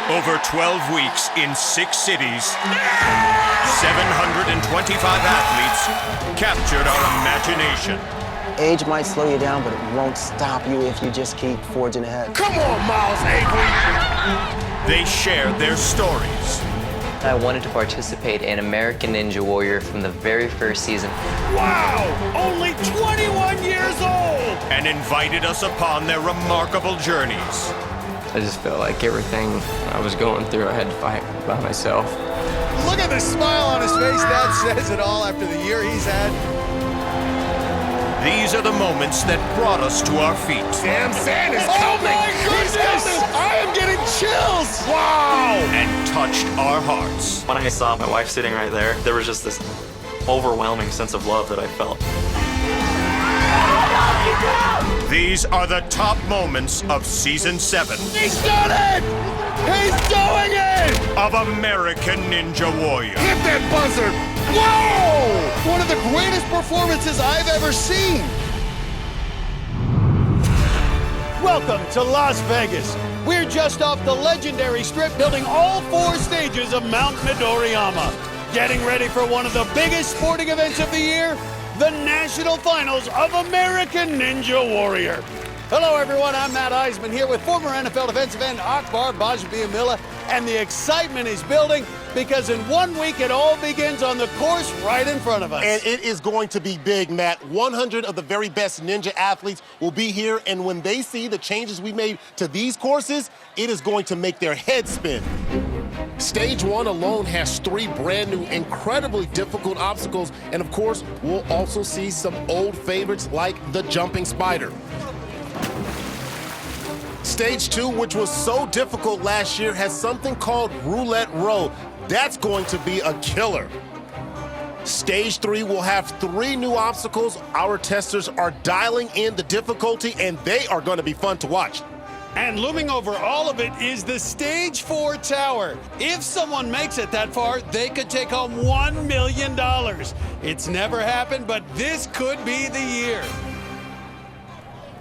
Over 12 weeks in 6 cities, 725 athletes captured our imagination. Age might slow you down, but it won't stop you if you just keep forging ahead. Come on, Miles Avery! They shared their stories. I wanted to participate in American Ninja Warrior from the very first season. Wow! Only 21 years old! And invited us upon their remarkable journeys. I just felt like everything I was going through, I had to fight by myself. Look at the smile on his face. That says it all after the year he's had. These are the moments that brought us to our feet. Sam Sand is coming! Oh my goodness! I am getting chills! Wow! And touched our hearts. When I saw my wife sitting right there, there was just this overwhelming sense of love that I felt. These are the top moments of Season 7. He's done it! He's doing it! Of American Ninja Warrior. Hit that buzzer! Whoa! One of the greatest performances I've ever seen. Welcome to Las Vegas. We're just off the legendary strip building all 4 stages of Mount Midoriyama. Getting ready for one of the biggest sporting events of the year, the National Finals of American Ninja Warrior. Hello, everyone. I'm Matt Eisman here with former NFL defensive end Akbar Bajbiamila, and the excitement is building because in 1 week it all begins on the course right in front of us. And it is going to be big, Matt. 100 of the very best ninja athletes will be here, and when they see the changes we made to these courses, it is going to make their heads spin. Stage 1 alone has 3 brand new, incredibly difficult obstacles, and of course, we'll also see some old favorites like the jumping spider. Stage 2, which was so difficult last year, has something called Roulette Row. That's going to be a killer. Stage 3 will have 3 new obstacles. Our testers are dialing in the difficulty, and they are going to be fun to watch. And looming over all of it is the Stage 4 tower. If someone makes it that far, they could take home $1 million. It's never happened, but this could be the year.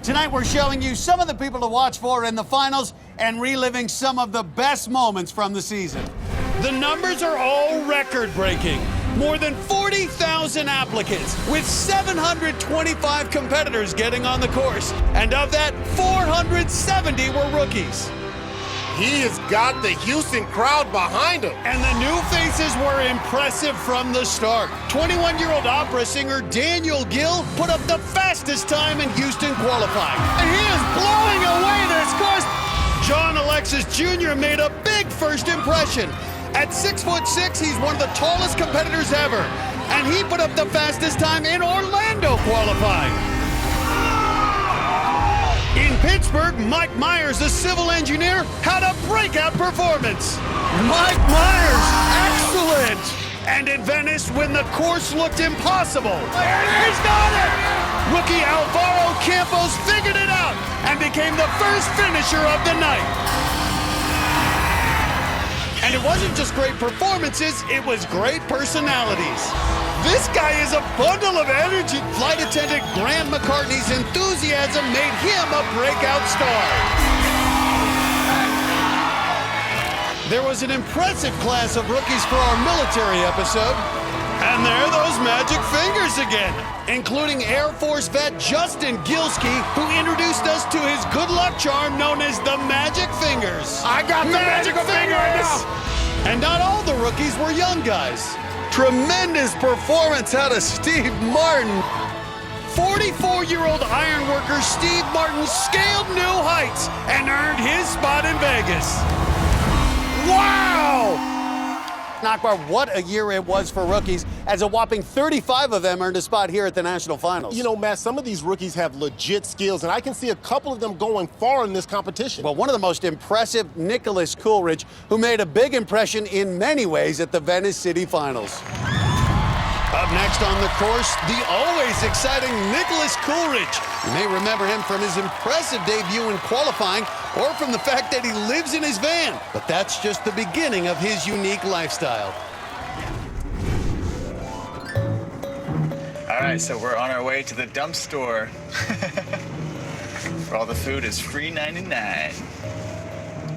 Tonight we're showing you some of the people to watch for in the finals and reliving some of the best moments from the season. The numbers are all record-breaking. More than 40,000 applicants, with 725 competitors getting on the course. And of that, 470 were rookies. He has got the Houston crowd behind him. And the new faces were impressive from the start. 21-year-old opera singer Daniel Gill put up the fastest time in Houston qualifying. And he is blowing away this course. John Alexis Jr. made a big first impression. At 6'6", he's one of the tallest competitors ever. And he put up the fastest time in Orlando qualifying. In Pittsburgh, Mike Myers, the civil engineer, had a breakout performance. Mike Myers, excellent! And in Venice, when the course looked impossible, he's got it! Rookie Alvaro Campos figured it out and became the first finisher of the night. And it wasn't just great performances, it was great personalities. This guy is a bundle of energy. Flight attendant Grant McCartney's enthusiasm made him a breakout star. There was an impressive class of rookies for our military episode. And there are those magic fingers again, including Air Force vet Justin Gilski, who introduced us to his good luck charm known as the Magic Fingers. I got the magic fingers! And not all the rookies were young guys. Tremendous performance out of Steve Martin. 44-year-old ironworker Steve Martin scaled new heights and earned his spot in Vegas. Wow! Akbar, what a year it was for rookies, as a whopping 35 of them earned a spot here at the National Finals. You know, Matt, some of these rookies have legit skills, and I can see a couple of them going far in this competition. Well, one of the most impressive, Nicholas Coolidge, who made a big impression in many ways at the Venice City Finals. Up next on the course, the always exciting Nicholas Coolidge. You may remember him from his impressive debut in qualifying or from the fact that he lives in his van. But that's just the beginning of his unique lifestyle. All right, so we're on our way to the dump store. Where all the food is free $99.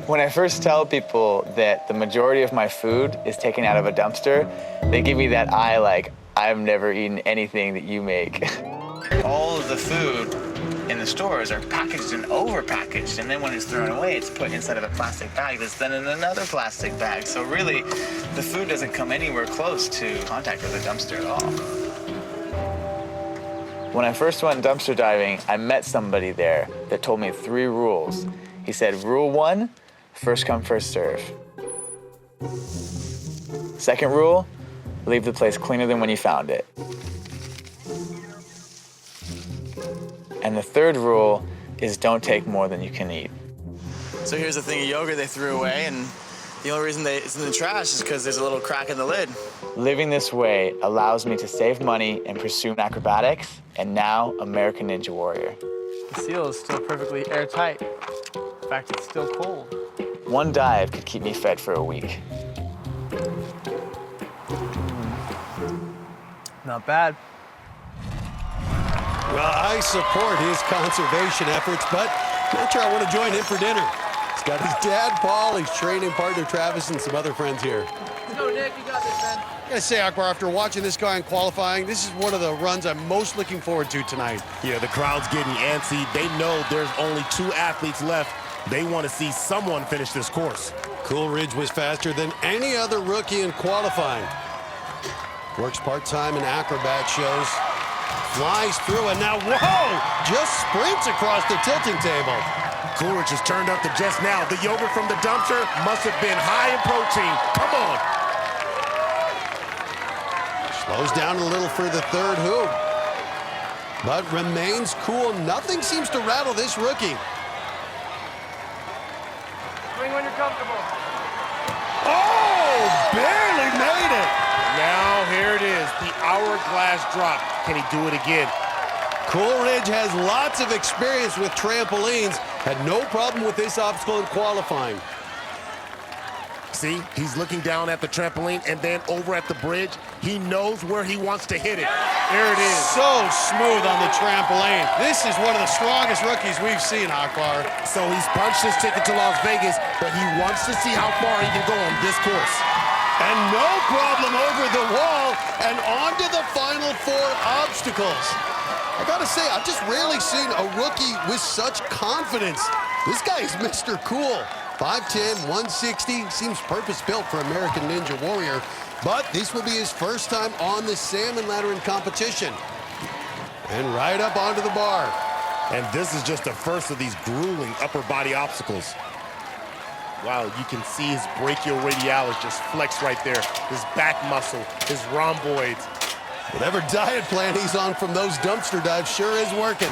When I first tell people that the majority of my food is taken out of a dumpster, they give me that eye like, I've never eaten anything that you make. All of the food in the stores are packaged and overpackaged, and then when it's thrown away, it's put inside of a plastic bag that's then in another plastic bag. So really, the food doesn't come anywhere close to contact with a dumpster at all. When I first went dumpster diving, I met somebody there that told me 3 rules. He said, rule 1, first come, first serve. Second rule, leave the place cleaner than when you found it. And the third rule is don't take more than you can eat. So here's a thing of yogurt they threw away, and the only reason it's in the trash is because there's a little crack in the lid. Living this way allows me to save money and pursue acrobatics, and now American Ninja Warrior. The seal is still perfectly airtight. In fact, it's still cold. One dive could keep me fed for a week. Not bad. Well, I support his conservation efforts, but not sure I want to join him for dinner. He's got his dad, Paul, his training partner, Travis, and some other friends here. No, Nick, you got this, man. I gotta say, Akbar, after watching this guy in qualifying, this is one of the runs I'm most looking forward to tonight. Yeah, the crowd's getting antsy. They know there's only 2 athletes left. They want to see someone finish this course. Coolidge was faster than any other rookie in qualifying. Works part-time in acrobat shows. Flies through, and now, whoa! Just sprints across the tilting table. Coolidge has turned up to just now. The yogurt from the dumpster must have been high in protein. Come on. Slows down a little for the third hoop, but remains cool. Nothing seems to rattle this rookie. Swing when you're comfortable. Oh, barely made it. Now here it is, the hourglass drop. Can he do it again? Coolidge has lots of experience with trampolines. Had no problem with this obstacle in qualifying. See, he's looking down at the trampoline and then over at the bridge. He knows where he wants to hit it. There it is. So smooth on the trampoline. This is one of the strongest rookies we've seen, Akbar. So he's punched his ticket to Las Vegas, but he wants to see how far he can go on this course. And no problem over the wall and on to the final 4 obstacles. I gotta say, I've just rarely seen a rookie with such confidence. This guy is Mr. Cool. 5'10", 160, seems purpose-built for American Ninja Warrior, but this will be his first time on the salmon ladder in competition. And right up onto the bar. And this is just the first of these grueling upper body obstacles. Wow, you can see his brachioradialis just flex right there. His back muscle, his rhomboids. Whatever diet plan he's on from those dumpster dives sure is working.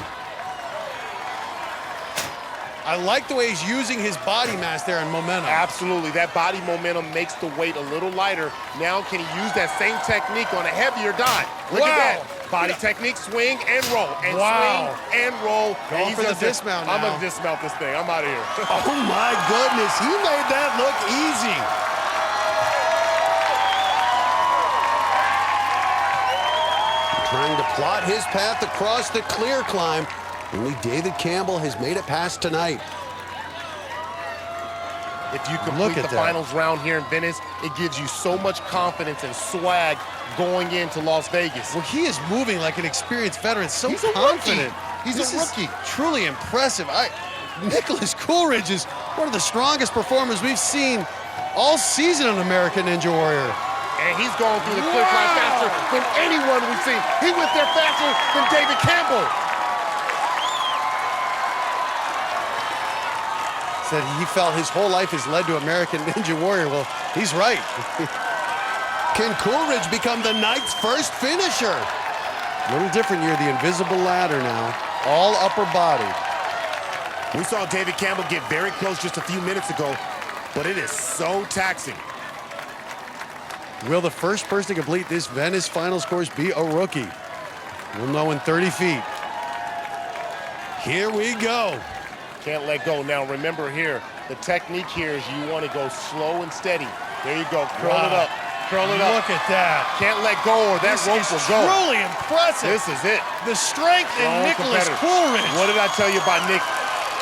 I like the way he's using his body mass there and momentum. Absolutely, that body momentum makes the weight a little lighter. Now can he use that same technique on a heavier dive? Look at that. Body technique, swing and roll, and swing and roll. Going for the dismount now. I'm gonna dismount this thing. I'm out of here. Oh my goodness, he made that look easy. Trying to plot his path across the clear climb. Only David Campbell has made it past tonight. If you complete the finals round here in Venice, it gives you so much confidence and swag going into Las Vegas. Well, he is moving like an experienced veteran, so He's confident. He's a rookie. Truly impressive. Nicholas Coolidge is one of the strongest performers we've seen all season on American Ninja Warrior. And he's going through the clear climb faster than anyone we've seen. He went there faster than David Campbell. Said he felt his whole life has led to American Ninja Warrior. Well, he's right. Can Coolidge become the night's first finisher? A little different here, the invisible ladder now. All upper body. We saw David Campbell get very close just a few minutes ago, but it is so taxing. Will the first person to complete this Venice Finals course be a rookie? We'll know in 30 feet. Here we go. Can't let go. Now remember here, the technique here is you want to go slow and steady. There you go. Curl it up. Curl it up. Look at that. Can't let go or that rope will go. Truly impressive. This is it. The strength in Nicholas competitor. Coolidge. What did I tell you about Nick?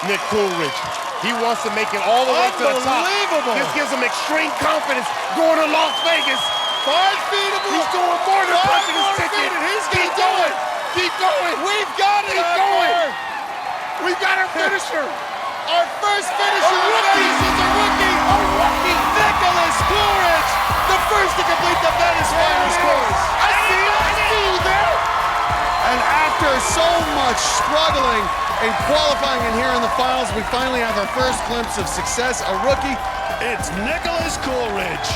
Nick Coolidge. He wants to make it all the way to the top. Unbelievable. This gives him extreme confidence going to Las Vegas. 5 feet of He's doing more than punching his ticket. He's Keep gonna do going. it. Keep going. We've got it. Keep going. We've got our finisher. Our first finisher of Venice is a rookie. Nicholas Coolidge, the first to complete the Venice Finals course. I see you there. And after so much struggling and qualifying and here in the finals, we finally have our first glimpse of success, a rookie. It's Nicholas Coolidge.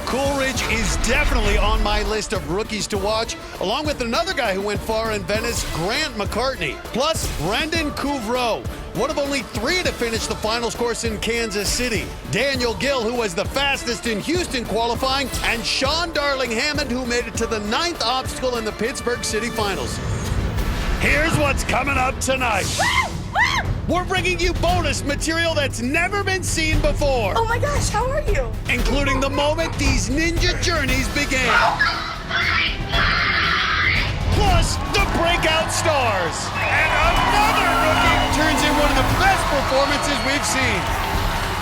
Coolidge is definitely on my list of rookies to watch, along with another guy who went far in Venice, Grant McCartney, plus Brendan Couvreau, one of only 3 to finish the finals course in Kansas City, Daniel Gill, who was the fastest in Houston qualifying, and Sean Darling-Hammond, who made it to the 9th obstacle in the Pittsburgh City Finals. Here's what's coming up tonight. We're bringing you bonus material that's never been seen before. Oh my gosh, how are you? Including the moment these ninja journeys began. Plus, the breakout stars. And another rookie turns in one of the best performances we've seen.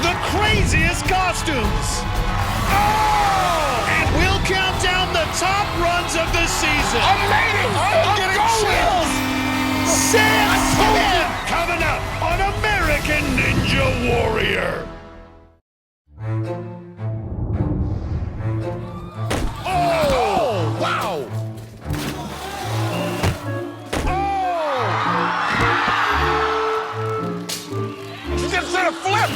The craziest costumes. Oh! And we'll count down the top runs of the season. I made it. I'm getting chills. Sam Smith coming up on American Ninja Warrior. Oh! Wow! You just did a flip.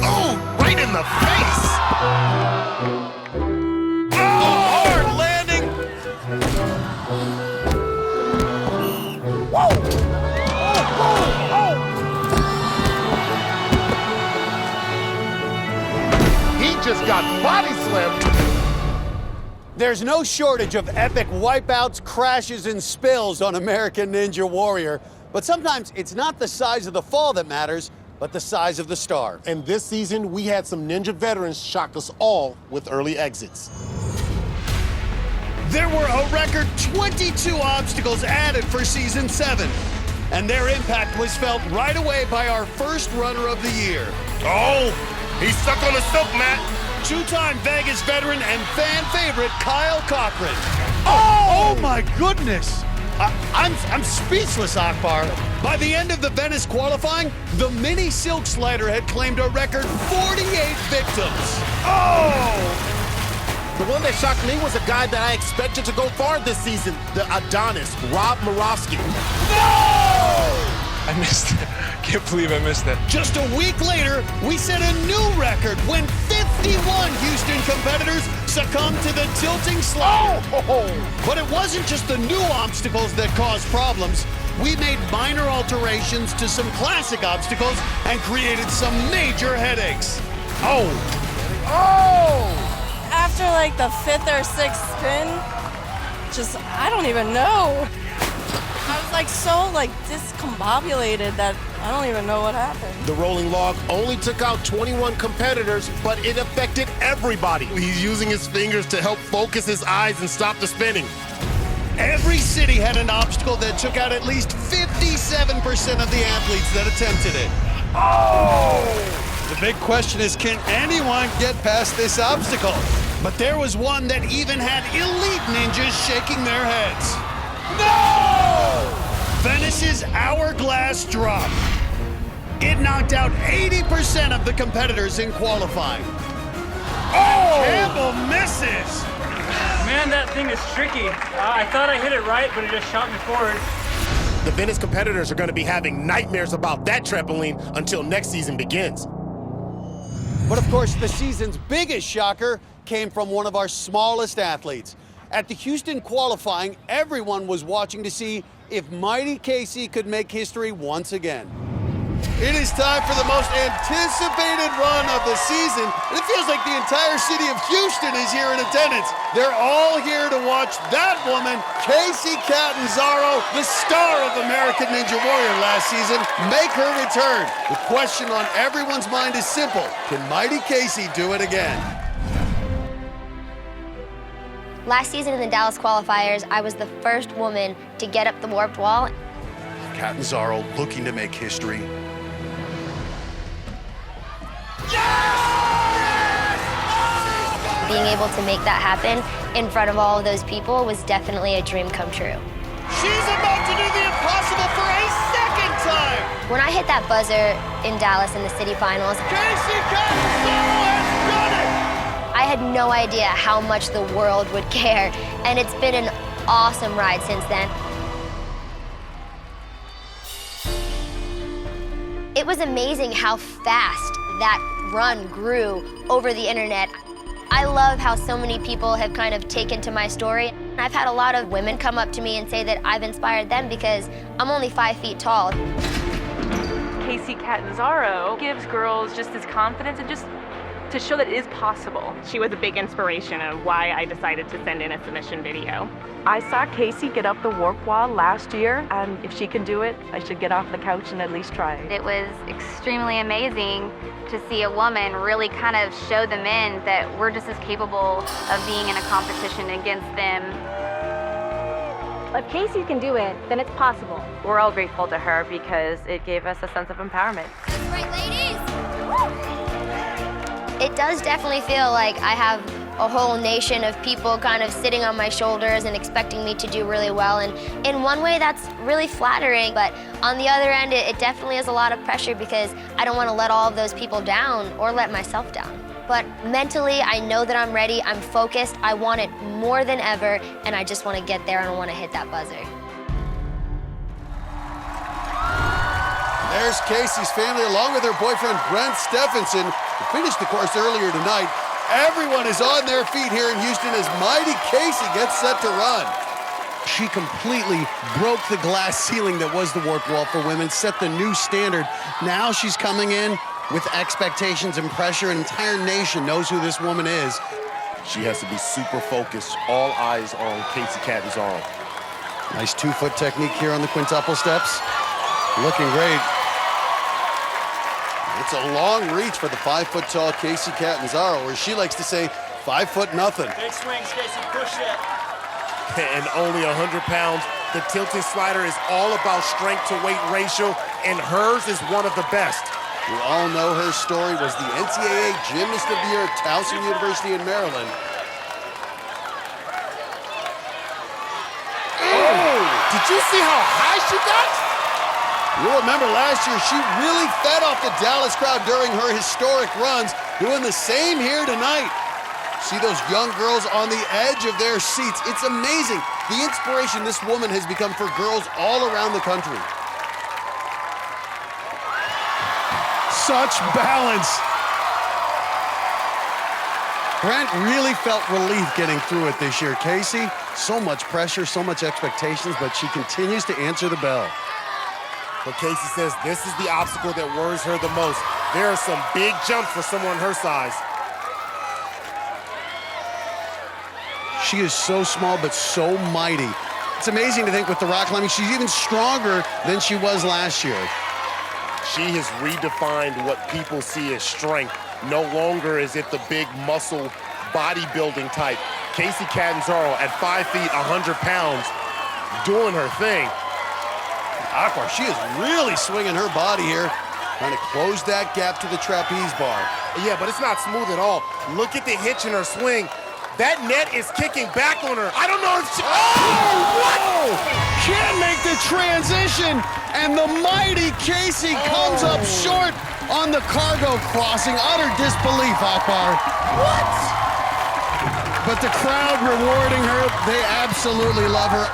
Oh, right in the face. Hard landing. He just got body slammed. There's no shortage of epic wipeouts, crashes, and spills on American Ninja Warrior, but sometimes it's not the size of the fall that matters, but the size of the star. And this season, we had some ninja veterans shock us all with early exits. There were a record 22 obstacles added for Season 7, and their impact was felt right away by our first runner of the year. Oh, he's stuck on the silk mat. Two-time Vegas veteran and fan favorite, Kyle Cochran. Oh my goodness! I'm speechless, Akbar. By the end of the Venice qualifying, the mini silk slider had claimed a record 48 victims. Oh! The one that shocked me was a guy that I expected to go far this season, the Adonis, Rob Moravsky. No! I missed it. Can't believe I missed that. Just a week later, we set a new record when 51 Houston competitors succumbed to the tilting slider. Oh! But it wasn't just the new obstacles that caused problems. We made minor alterations to some classic obstacles and created some major headaches. Oh! Oh! After like the 5th or 6th spin, I don't even know. I was like so discombobulated that I don't even know what happened. The rolling log only took out 21 competitors, but it affected everybody. He's using his fingers to help focus his eyes and stop the spinning. Every city had an obstacle that took out at least 57% of the athletes that attempted it. Oh! The big question is, can anyone get past this obstacle? But there was one that even had elite ninjas shaking their heads. No! Venice's hourglass drop. It knocked out 80% of the competitors in qualifying. Oh! Campbell misses. Man, that thing is tricky. I thought I hit it right, but it just shot me forward. The Venice competitors are going to be having nightmares about that trampoline until next season begins. But of course, the season's biggest shocker came from one of our smallest athletes. At the Houston qualifying, everyone was watching to see if Mighty Casey could make history once again. It is time for the most anticipated run of the season. It feels like the entire city of Houston is here in attendance. They're all here to watch that woman, Casey Catanzaro, the star of American Ninja Warrior last season, make her return. The question on everyone's mind is simple. Can Mighty Casey do it again? Last season in the Dallas qualifiers, I was the first woman to get up the warped wall. Catanzaro looking to make history. Being able to make that happen in front of all of those people was definitely a dream come true. She's about to do the impossible for a second time! When I hit that buzzer in Dallas in the city finals, Casey Catanzaro has done it! I had no idea how much the world would care, and it's been an awesome ride since then. It was amazing how fast that run grew over the internet. I love how so many people have kind of taken to my story. I've had a lot of women come up to me and say that I've inspired them because I'm only 5 feet tall. Casey Catanzaro gives girls just this confidence and just to show that it is possible. She was a big inspiration of why I decided to send in a submission video. I saw Casey get up the warp wall last year, and if she can do it, I should get off the couch and at least try. It was extremely amazing to see a woman really kind of show the men that we're just as capable of being in a competition against them. If Casey can do it, then it's possible. We're all grateful to her because it gave us a sense of empowerment. That's right, ladies! It does definitely feel like I have a whole nation of people kind of sitting on my shoulders and expecting me to do really well. And in one way, that's really flattering. But on the other end, it definitely is a lot of pressure because I don't want to let all of those people down or let myself down. But mentally, I know that I'm ready, I'm focused, I want it more than ever, and I just want to get there and I want to hit that buzzer. There's Casey's family along with her boyfriend, Brent Stephenson, who finished the course earlier tonight. Everyone is on their feet here in Houston as Mighty Casey gets set to run. She completely broke the glass ceiling that was the warp wall for women, set the new standard. Now she's coming in with expectations and pressure. An entire nation knows who this woman is. She has to be super focused, all eyes on Casey Catanzaro. Nice 2-foot technique here on the quintuple steps. Looking great. It's a long reach for the 5-foot-tall Casey Catanzaro, or she likes to say, 5 foot nothing. Big swing, Stacy, push it. And only 100 pounds. The tilting slider is all about strength to weight ratio, and hers is one of the best. We all know her story was the NCAA Gymnast of the Year at Towson University in Maryland. Oh! Did you see how high she got? You'll remember last year, she really fed off the Dallas crowd during her historic runs, doing the same here tonight. See those young girls on the edge of their seats. It's amazing the inspiration this woman has become for girls all around the country. Such balance. Brent really felt relief getting through it this year. Casey, so much pressure, so much expectations, but she continues to answer the bell. But Casey says this is the obstacle that worries her the most. There are some big jumps for someone her size. She is so small, but so mighty. It's amazing to think with the rock climbing, she's even stronger than she was last year. She has redefined what people see as strength. No longer is it the big muscle bodybuilding type. Casey Catanzaro at 5 feet, 100 pounds, doing her thing. Akbar, she is really swinging her body here, trying to close that gap to the trapeze bar. Yeah, but it's not smooth at all. Look at the hitch in her swing. That net is kicking back on her. I don't know if she... Oh, what? Can't make the transition, and the mighty Casey comes up short on the cargo crossing. Utter disbelief, Akbar. What? But the crowd rewarding her. They absolutely love her.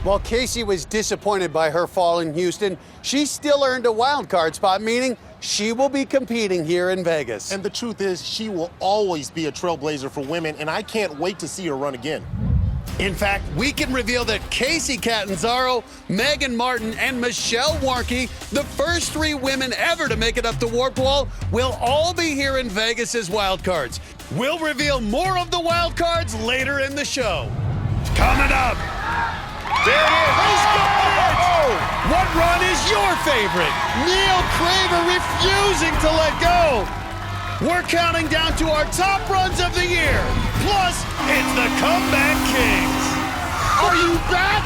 While Casey was disappointed by her fall in Houston, she still earned a wild card spot, meaning she will be competing here in Vegas. And the truth is, she will always be a trailblazer for women, and I can't wait to see her run again. In fact, we can reveal that Casey Catanzaro, Megan Martin, and Michelle Warnke, the first 3 women ever to make it up the Warp Wall, will all be here in Vegas as wildcards. We'll reveal more of the wildcards later in the show. Coming up. There it is. He's got it! What run is your favorite? Neil Craver refusing to let go. We're counting down to our top runs of the year. Plus, it's the Comeback Kings. Are you back?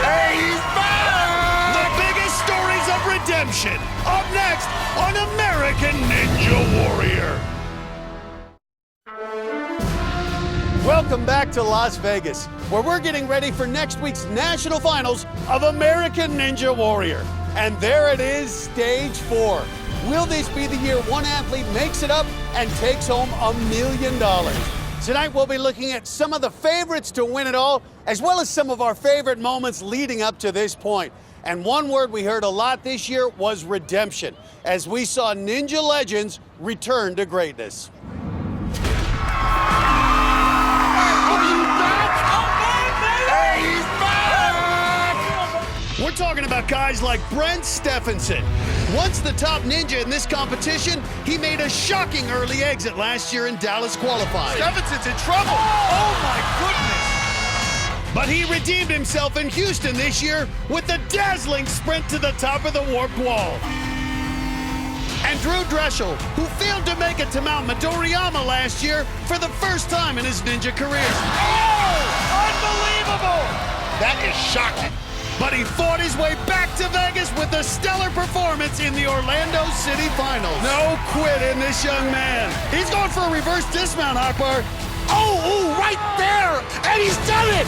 Hey, he's back! The biggest stories of redemption. Up next on American Ninja Warrior. Welcome back to Las Vegas, where we're getting ready for next week's national finals of American Ninja Warrior. And there it is, stage 4. Will this be the year one athlete makes it up and takes home $1 million? Tonight we'll be looking at some of the favorites to win it all, as well as some of our favorite moments leading up to this point. And one word we heard a lot this year was redemption, as we saw ninja legends return to greatness. We're talking about guys like Brent Stephenson. Once the top ninja in this competition, he made a shocking early exit last year in Dallas qualifying. Stephenson's in trouble. Oh my goodness! But he redeemed himself in Houston this year with a dazzling sprint to the top of the Warped Wall. And Drew Dreschel, who failed to make it to Mount Midoriyama last year for the first time in his ninja career. Oh! Unbelievable! That is shocking. But he fought his way back to Vegas with a stellar performance in the Orlando City Finals. No quit in this young man. He's going for a reverse dismount, Akbar. Oh, right there! And he's done it!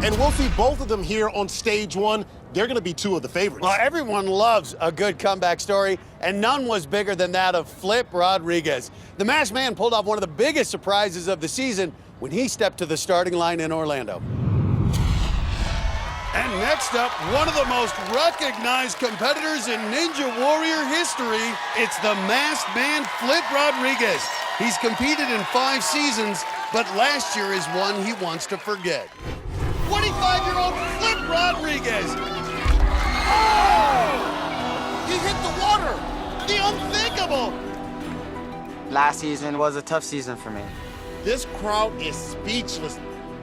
And we'll see both of them here on stage 1. They're going to be 2 of the favorites. Well, everyone loves a good comeback story, and none was bigger than that of Flip Rodriguez. The masked man pulled off one of the biggest surprises of the season when he stepped to the starting line in Orlando. And next up, one of the most recognized competitors in Ninja Warrior history, it's the masked man, Flip Rodriguez. He's competed in 5 seasons, but last year is one he wants to forget. 25-year-old Flip Rodriguez. Oh! He hit the water! The unthinkable! Last season was a tough season for me. This crowd is speechless.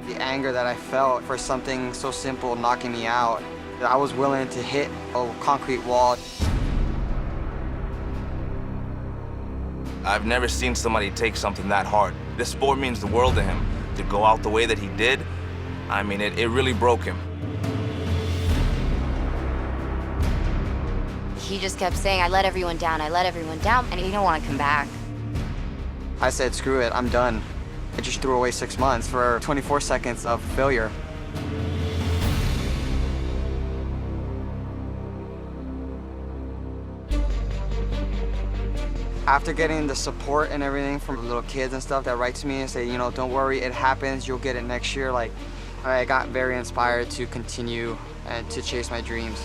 The anger that I felt for something so simple knocking me out, I was willing to hit a concrete wall. I've never seen somebody take something that hard. This sport means the world to him. To go out the way that he did, I mean, it really broke him. He just kept saying, I let everyone down, and he didn't want to come back. I said, screw it, I'm done. I just threw away 6 months for 24 seconds of failure. After getting the support and everything from the little kids and stuff that write to me and say, you know, don't worry, it happens, you'll get it next year, like, I got very inspired to continue and to chase my dreams.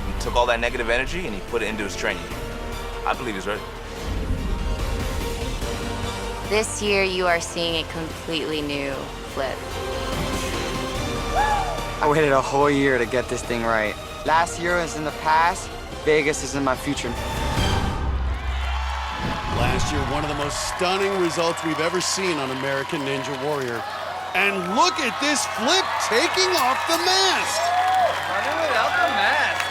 He took all that negative energy and he put it into his training. I believe he's ready. This year, you are seeing a completely new Flip. I waited a whole year to get this thing right. Last year was in the past, Vegas is in my future. Last year, one of the most stunning results we've ever seen on American Ninja Warrior. And look at this Flip taking off the mask. Running without the mask.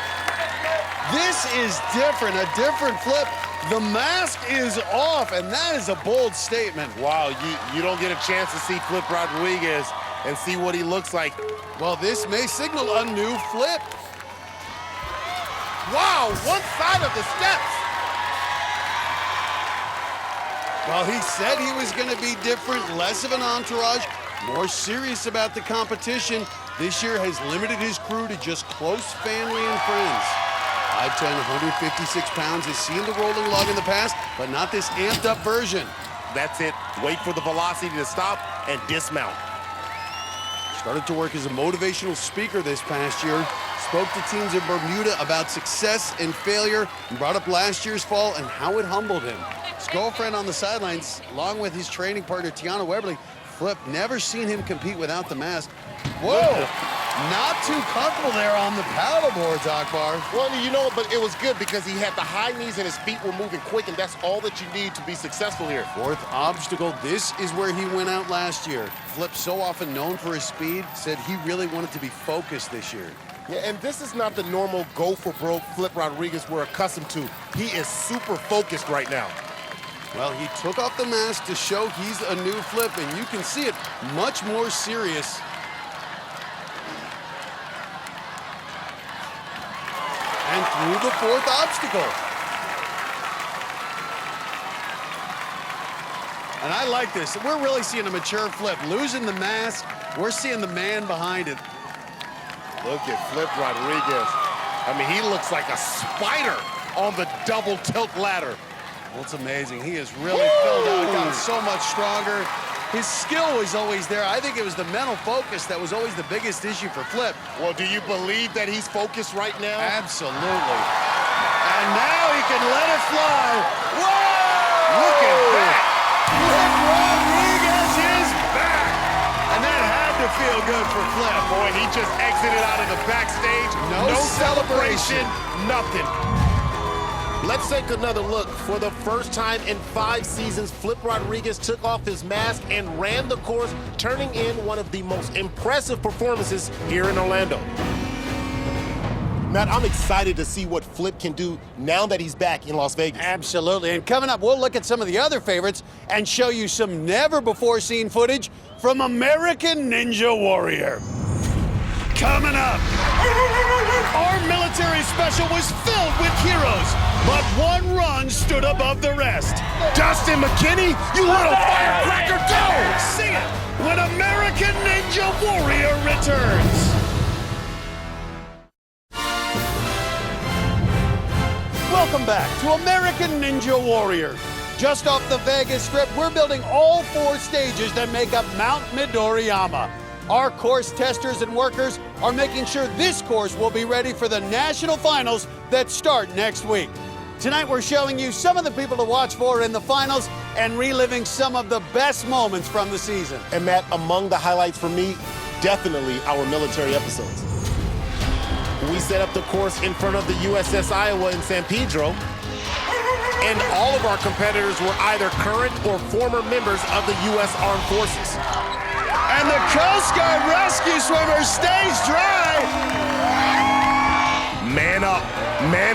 This is different, a different Flip. The mask is off, and that is a bold statement. Wow, you don't get a chance to see Flip Rodriguez and see what he looks like. Well, this may signal a new Flip. Wow, one side of the steps. Well, he said he was going to be different, less of an entourage, more serious about the competition. This year has limited his crew to just close family and friends. 5'10", 156 pounds, has seen the rolling log in the past, but not this amped up version. That's it. Wait for the velocity to stop and dismount. Started to work as a motivational speaker this past year. Spoke to teams in Bermuda about success and failure, and brought up last year's fall and how it humbled him. girlfriend on the sidelines, along with his training partner, Tiana Weberly. Flip, never seen him compete without the mask. Whoa! Not too comfortable there on the paddleboards, Akbar. Well, you know, but it was good because he had the high knees and his feet were moving quick, and that's all that you need to be successful here. Fourth obstacle. This is where he went out last year. Flip, so often known for his speed, said he really wanted to be focused this year. Yeah, and this is not the normal go-for-broke Flip Rodriguez we're accustomed to. He is super focused right now. Well, he took off the mask to show he's a new Flip, and you can see it much more serious. And through the fourth obstacle. And I like this. We're really seeing a mature Flip. Losing the mask, we're seeing the man behind it. Look at Flip Rodriguez. I mean, he looks like a spider on the double tilt ladder. Well, it's amazing. He has really filled out, gotten so much stronger. His skill was always there. I think it was the mental focus that was always the biggest issue for Flip. Well, do you believe that he's focused right now? Absolutely. And now he can let it fly. Whoa! Look at that. Flip Rodriguez is back. And that had to feel good for Flip. Boy, he just exited out of the backstage. No celebration. Nothing. Let's take another look. For the first time in 5 seasons, Flip Rodriguez took off his mask and ran the course, turning in one of the most impressive performances here in Orlando. Matt, I'm excited to see what Flip can do now that he's back in Las Vegas. Absolutely. And coming up, we'll look at some of the other favorites and show you some never-before-seen footage from American Ninja Warrior. Coming up, our military special was filled with heroes, but one run stood above the rest. Dustin McKinney, you little firecracker, go! See it when American Ninja Warrior returns. Welcome back to American Ninja Warrior. Just off the Vegas Strip, we're building all 4 stages that make up Mount Midoriyama. Our course testers and workers are making sure this course will be ready for the national finals that start next week. Tonight we're showing you some of the people to watch for in the finals and reliving some of the best moments from the season. And Matt, among the highlights for me, definitely our military episodes. We set up the course in front of the USS Iowa in San Pedro, and all of our competitors were either current or former members of the U.S. Armed Forces. And the Coast Guard rescue swimmer stays dry. Man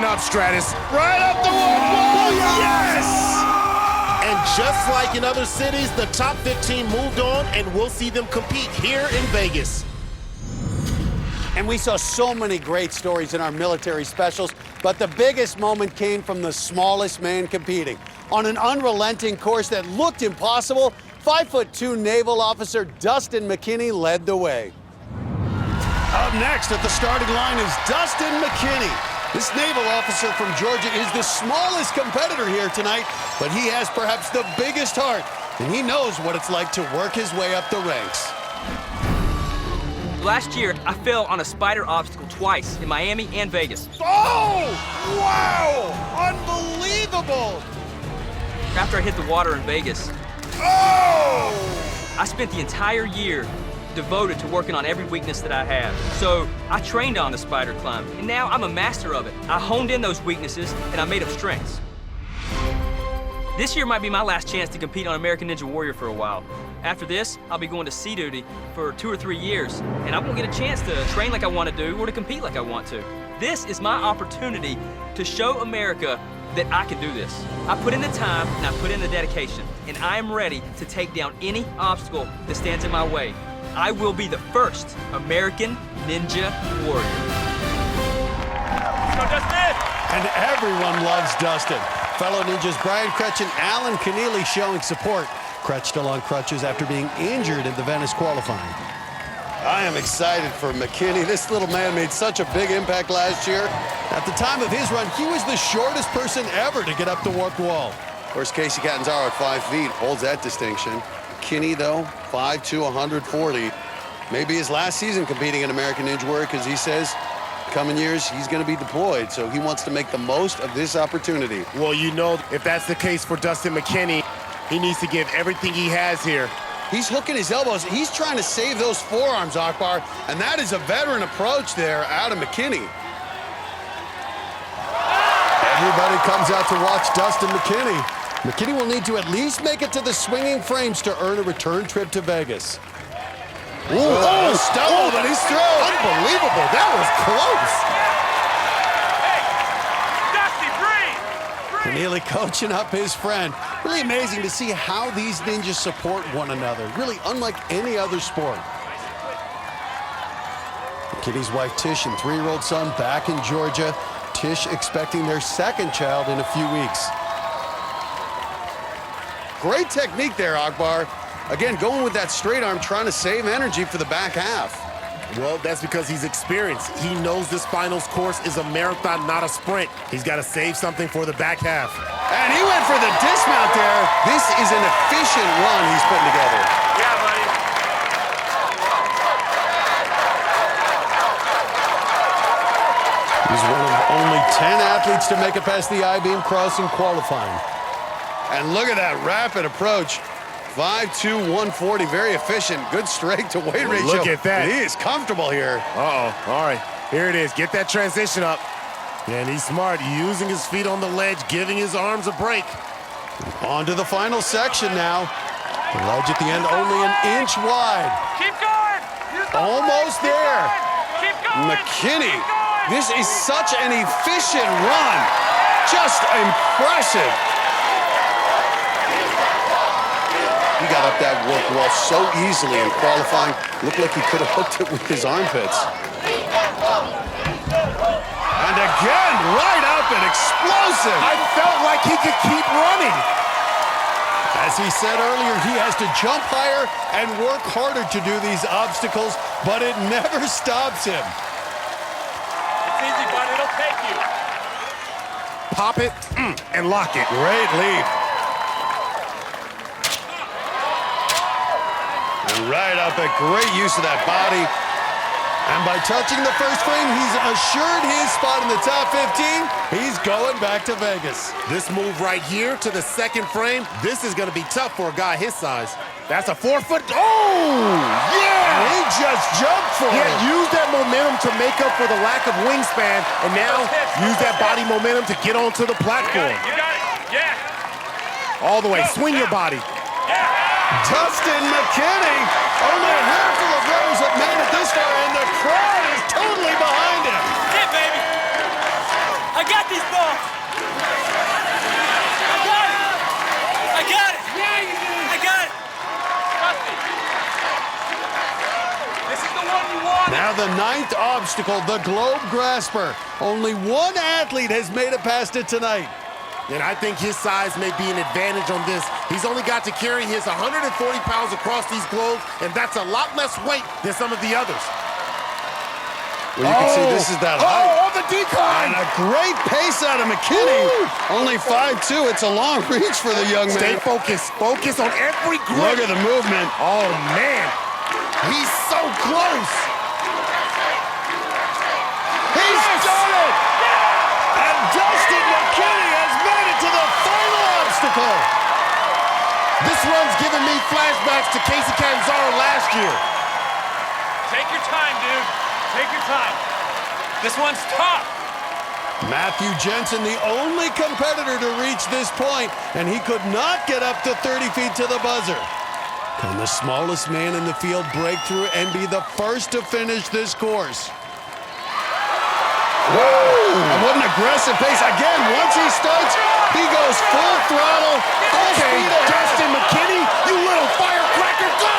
up, Stratus. Right up the wall, yes! And just like in other cities, the top 15 moved on, and we'll see them compete here in Vegas. And we saw so many great stories in our military specials, but the biggest moment came from the smallest man competing. On an unrelenting course that looked impossible, 5'2" naval officer Dustin McKinney led the way. Up next at the starting line is Dustin McKinney. This naval officer from Georgia is the smallest competitor here tonight, but he has perhaps the biggest heart, and he knows what it's like to work his way up the ranks. Last year, I fell on a spider obstacle twice in Miami and Vegas. Oh! Wow! Unbelievable! After I hit the water in Vegas, oh! I spent the entire year devoted to working on every weakness that I have. So I trained on the spider climb, and now I'm a master of it. I honed in those weaknesses, and I made up strengths. This year might be my last chance to compete on American Ninja Warrior for a while. After this, I'll be going to sea duty for 2 or 3 years, and I won't get a chance to train like I want to do or to compete like I want to. This is my opportunity to show America that I can do this. I put in the time and I put in the dedication, and I am ready to take down any obstacle that stands in my way. I will be the first American Ninja Warrior. Let's go, Dustin! And everyone loves Dustin. Fellow ninjas Brian Kretsch and Alan Keneally showing support. Kretsch still on crutches after being injured in the Venice qualifying. I am excited for McKinney. This little man made such a big impact last year. At the time of his run, he was the shortest person ever to get up the warped wall. Of course, Casey Catanzaro at 5 feet holds that distinction. McKinney, though, 5'2", 140. Maybe his last season competing in American Ninja Warrior, because he says Coming years, he's going to be deployed, so he wants to make the most of this opportunity. Well, you know, if that's the case for Dustin McKinney, he needs to give everything he has here. He's hooking his elbows. He's trying to save those forearms, Akbar, and that is a veteran approach there out of McKinney. Everybody comes out to watch Dustin McKinney. McKinney will need to at least make it to the swinging frames to earn a return trip to Vegas. Ooh, stumbled, and he's through. Unbelievable. That was close. Neely coaching up his friend. Really amazing to see how these ninjas support one another. Really unlike any other sport. McKinney's wife Tish and 3-year-old son back in Georgia. Tish expecting their second child in a few weeks. Great technique there, Akbar. Again, going with that straight arm, trying to save energy for the back half. Well, that's because he's experienced. He knows this finals course is a marathon, not a sprint. He's got to save something for the back half. And he went for the dismount there. This is an efficient run he's putting together. Yeah, buddy. He's one of only 10 athletes to make it past the I-beam crossing qualifying. And look at that rapid approach. 5'2", 140, very efficient. Good strength to weight ratio. Look at that. He is comfortable here. Uh-oh. All right, here it is. Get that transition up. And he's smart, using his feet on the ledge, giving his arms a break. On to the final section now. The ledge at the end only an inch wide. Keep going. Almost there. Keep going. McKinney, this is such an efficient run. Just impressive. He got up that work wall so easily in qualifying. Looked like he could have hooked it with his armpits. And again, right up and explosive. I felt like he could keep running. As he said earlier, he has to jump higher and work harder to do these obstacles, but it never stops him. It's easy, bud. It'll take you. Pop it and lock it. Great leap. And right up, a great use of that body. And by touching the first frame, he's assured his spot in the top 15. He's going back to Vegas. This move right here to the second frame, this is going to be tough for a guy his size. That's a 4-foot. Oh, yeah! And he just jumped for it. Use that momentum to make up for the lack of wingspan, and now use that body momentum to get onto the platform. You got it. Yeah. All the way. Swing your body. Dustin McKinney, only a handful of runners have made it this far, and the crowd is totally behind him. Yeah, baby. I got these balls. I got it. I got it. Yeah, you do. I got it. Trust me. This is the one you want. Now the 9th obstacle, the Globe Grasper. Only one athlete has made it past it tonight. And I think his size may be an advantage on this. He's only got to carry his 140 pounds across these globes, and that's a lot less weight than some of the others. Well, you can see this is that height. Oh, the decline! And a great pace out of McKinney. Only 5'2". It's a long reach for the young man. Stay focused. Focus on every grip. Look at the movement. Oh, man. He's so close. He's done it! And Dustin McKinney has made it to the final obstacle. This run's giving me flashbacks to Casey Catanzaro last year. Take your time, dude. Take your time. This one's tough. Matthew Jensen, the only competitor to reach this point, and he could not get up to 30 feet to the buzzer. Can the smallest man in the field break through and be the first to finish this course? And what an aggressive pace. Again, once he starts, he goes full throttle, full speed ahead. Dustin McKinney, you little firecracker, go!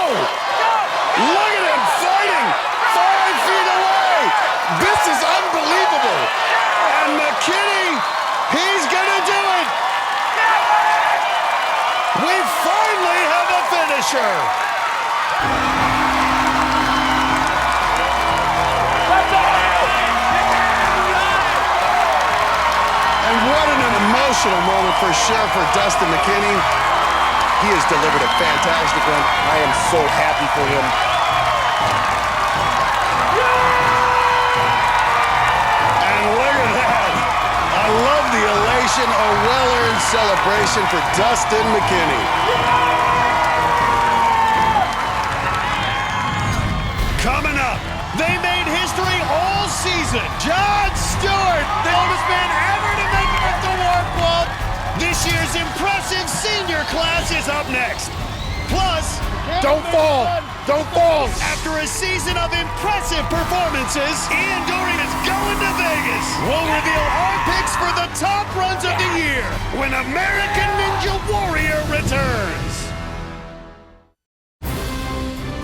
Look at him fighting 5 feet away. This is unbelievable. And McKinney, he's going to do it. We finally have a finisher. And what an emotional moment for sure for Dustin McKinney. He has delivered a fantastic one. I am so happy for him. celebration, a well-earned celebration for Dustin McKinney. Coming up, they made history all season. Jon Stewart, the oldest man ever to make it at the Warp Club. This year's impressive senior class is up next. Plus, don't fall. Don't fall. After a season of impressive performances, Ian Dory is going to Vegas. We'll reveal our picks for the top runs of the year when American Ninja Warrior returns.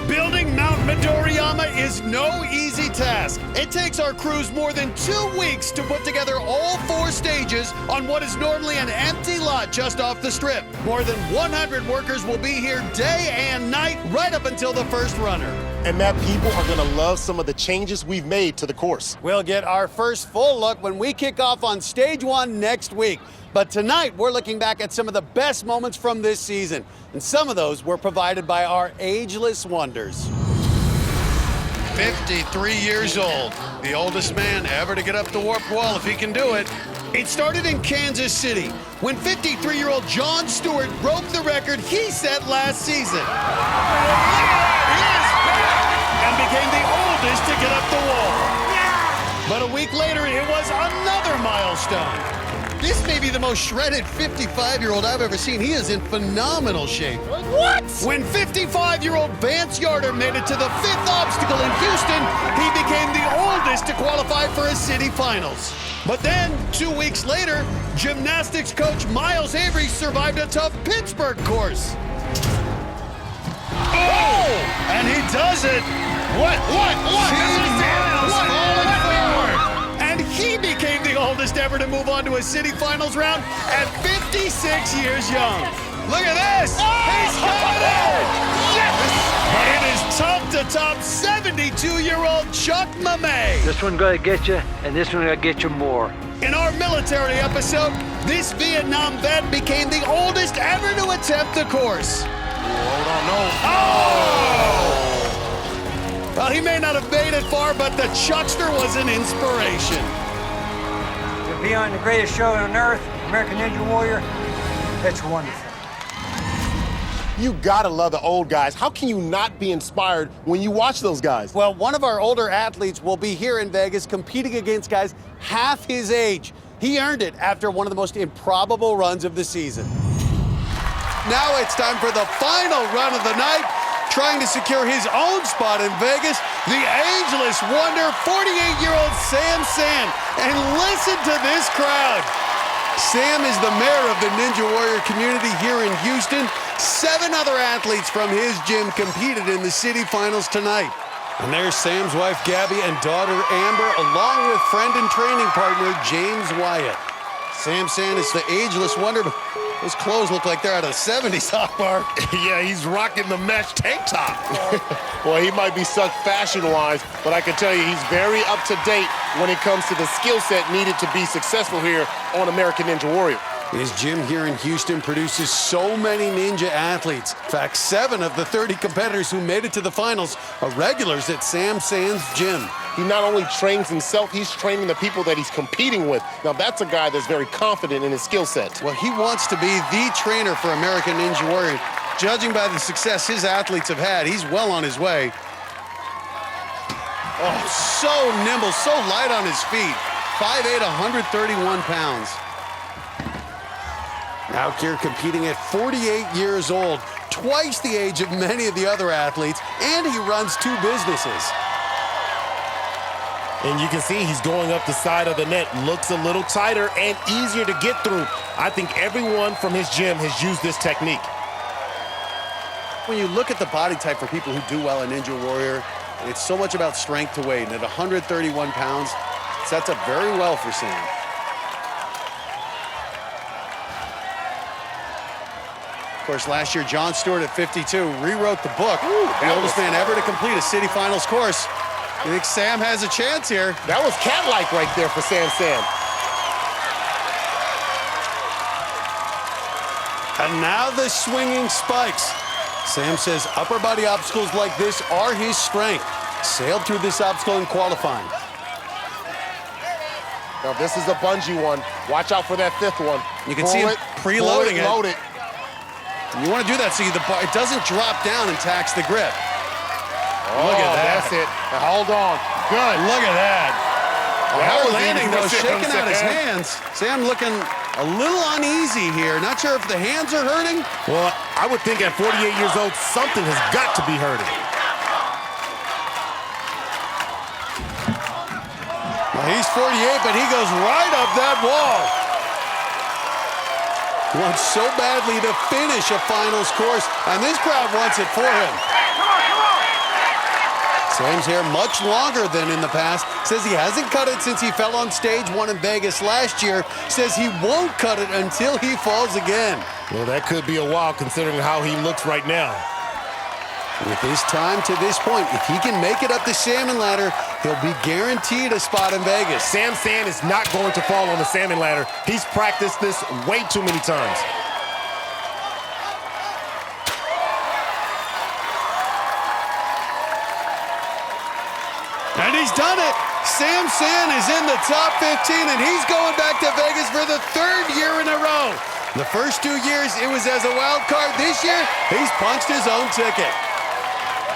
Building Mount Midoriyama is no easy task. It takes our crews more than 2 weeks to put together all 4 stages on what is normally an empty lot just off the strip. More than 100 workers will be here day and night right up until the first runner. And Matt, people are going to love some of the changes we've made to the course. We'll get our first full look when we kick off on stage 1 next week. But tonight, we're looking back at some of the best moments from this season. And some of those were provided by our ageless wonders. 53 years old, the oldest man ever to get up the warp wall if he can do it. It started in Kansas City when 53-year-old Jon Stewart broke the record he set last season. He is back and became the oldest to get up the wall. But a week later, it was another milestone. This may be the most shredded 55-year-old I've ever seen. He is in phenomenal shape. What? When 55-year-old Vance Yarder made it to the 5th obstacle in Houston, he became the oldest to qualify for a city finals. But then, 2 weeks later, gymnastics coach Miles Avery survived a tough Pittsburgh course. Oh! And he does it. What? Miles falling forward. And he became the oldest ever to move on to a city finals round at 56 years young. Look at this! He's got it! Yes! But it is tough to top 72-year-old Chuck Mamay. This one gonna get you, and this one gonna get you more. In our military episode, this Vietnam vet became the oldest ever to attempt the course. Hold on, no. Oh! Well, he may not have made it far, but the Chuckster was an inspiration. To be on the greatest show on earth, American Ninja Warrior, it's wonderful. You gotta love the old guys. How can you not be inspired when you watch those guys? Well, one of our older athletes will be here in Vegas competing against guys half his age. He earned it after one of the most improbable runs of the season. Now it's time for the final run of the night. Trying to secure his own spot in Vegas, the ageless wonder, 48-year-old Sam Sand. And listen to this crowd. Sam is the mayor of the Ninja Warrior community here in Houston. 7 other athletes from his gym competed in the city finals tonight. And there's Sam's wife, Gabby, and daughter, Amber, along with friend and training partner, James Wyatt. Sam Sand is the ageless wonder, but those clothes look like they're out of the 70s, Akbar. Yeah, he's rocking the mesh tank top. Well, he might be stuck fashion-wise, but I can tell you he's very up-to-date when it comes to the skill set needed to be successful here on American Ninja Warrior. His gym here in Houston produces so many ninja athletes. In fact, 7 of the 30 competitors who made it to the finals are regulars at Sam Sand's gym. He not only trains himself, he's training the people that he's competing with. Now, that's a guy that's very confident in his skill set. Well, he wants to be the trainer for American Ninja Warrior. Judging by the success his athletes have had, he's well on his way. Oh, so nimble, so light on his feet. 5'8", 131 pounds. Out here competing at 48 years old, twice the age of many of the other athletes, and he runs 2 businesses. And you can see he's going up the side of the net. Looks a little tighter and easier to get through. I think everyone from his gym has used this technique. When you look at the body type for people who do well in Ninja Warrior, it's so much about strength to weight. And at 131 pounds, sets up very well for Sam. Of course, last year, Jon Stewart at 52 rewrote the book. The oldest man ever to complete a city finals course. You think Sam has a chance here? That was cat-like right there for Sam Sand. And now the swinging spikes. Sam says upper body obstacles like this are his strength. Sailed through this obstacle in qualifying. Now, this is a bungee one. Watch out for that fifth one. You can see him preloading it. Load it. And you want to do that so it doesn't drop down and tax the grip. Oh, look at that. That's it. Now, hold on. Good. Look at that. How was landing, though, easy. shaking out his hands. Sam looking a little uneasy here. Not sure if the hands are hurting. Well, I would think at 48 years old, something has got to be hurting. Well, he's 48, but he goes right up that wall. Wants so badly to finish a finals course, and this crowd wants it for him. Sam's hair much longer than in the past. Says he hasn't cut it since he fell on stage 1 in Vegas last year. Says he won't cut it until he falls again. Well, that could be a while considering how he looks right now. With his time to this point, if he can make it up the salmon ladder, he'll be guaranteed a spot in Vegas. Sam Sand is not going to fall on the salmon ladder. He's practiced this way too many times. And he's done it. Sam Sand is in the top 15, and he's going back to Vegas for the 3rd year in a row. The first 2 years, it was as a wild card. This year, he's punched his own ticket.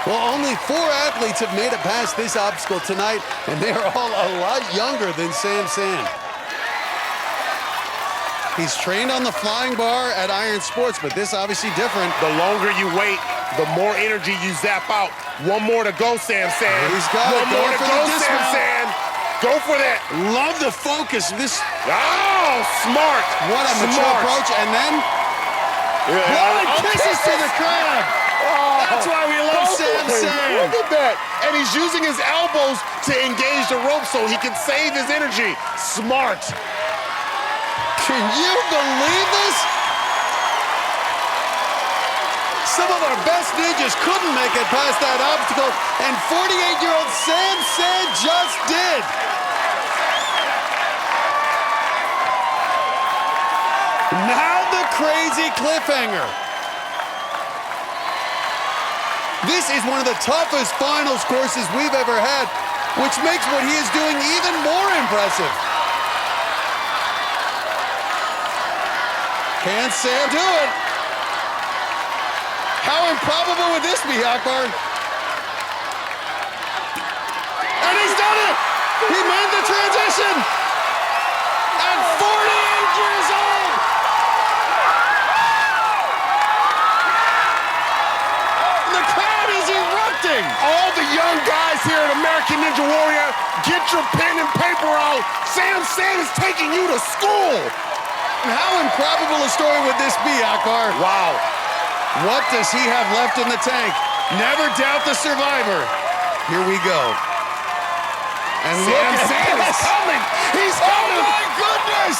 Well, only 4 athletes have made it past this obstacle tonight, and they are all a lot younger than Sam Sand. He's trained on the flying bar at Iron Sports, but this obviously different. The longer you wait, the more energy you zap out. One more to go, Sam Sand. He's got it. One more to go, Sam Sand. Go for that. Love the focus. Oh, smart. What a mature approach. And then blowing kisses to the crowd. Oh, that's why we love Sam Sand. Look at that. And he's using his elbows to engage the rope so he can save his energy. Smart. Can you believe this? Some of our best ninjas couldn't make it past that obstacle, and 48-year-old Sam Sand just did. Now the crazy cliffhanger. This is one of the toughest finals courses we've ever had, which makes what he is doing even more impressive. Can Sam do it? How improbable would this be, Akbar? And he's done it! He made the transition! At 48 years old! The crowd is erupting! All the young guys here at American Ninja Warrior, get your pen and paper out. Sam Sand is taking you to school! How improbable a story would this be, Akbar? Wow. What does he have left in the tank? Never doubt the survivor. Here we go. And Sam Sand is coming. He's coming. Oh my goodness!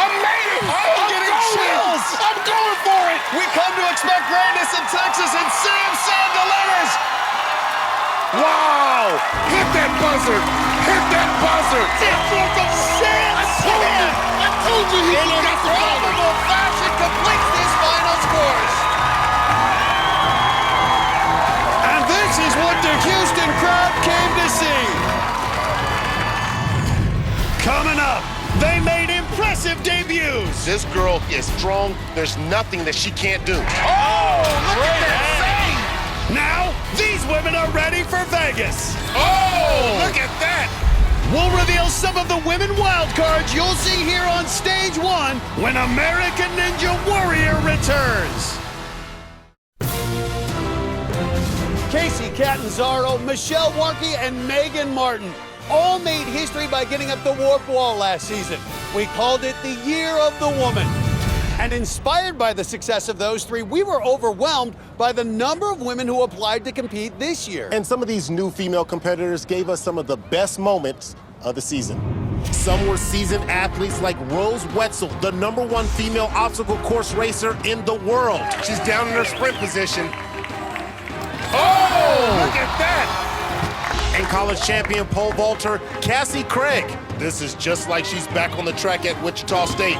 Amazing. I'm getting chills. I'm going for it. We come to expect greatness in Texas, and Sam Sand delivers. Wow. Hit that buzzer. Hit that buzzer. It's like a Sam Sand. I told you he in improbable fashion completes this finals course. And this is what the Houston crowd came to see. Coming up, they made impressive debuts. This girl is strong. There's nothing that she can't do. Oh, look at that save! Now, these women are ready for Vegas. Oh, look at that. We'll reveal some of the women wildcards you'll see here on Stage 1 when American Ninja Warrior returns. Casey Catanzaro, Michelle Warnke, and Megan Martin all made history by getting up the warp wall last season. We called it the Year of the Woman. And inspired by the success of those three, we were overwhelmed by the number of women who applied to compete this year. And some of these new female competitors gave us some of the best moments of the season. Some were seasoned athletes like Rose Wetzel, the #1 female obstacle course racer in the world. She's down in her sprint position. Oh, look at that! And college champion pole vaulter Cassie Craig. This is just like she's back on the track at Wichita State.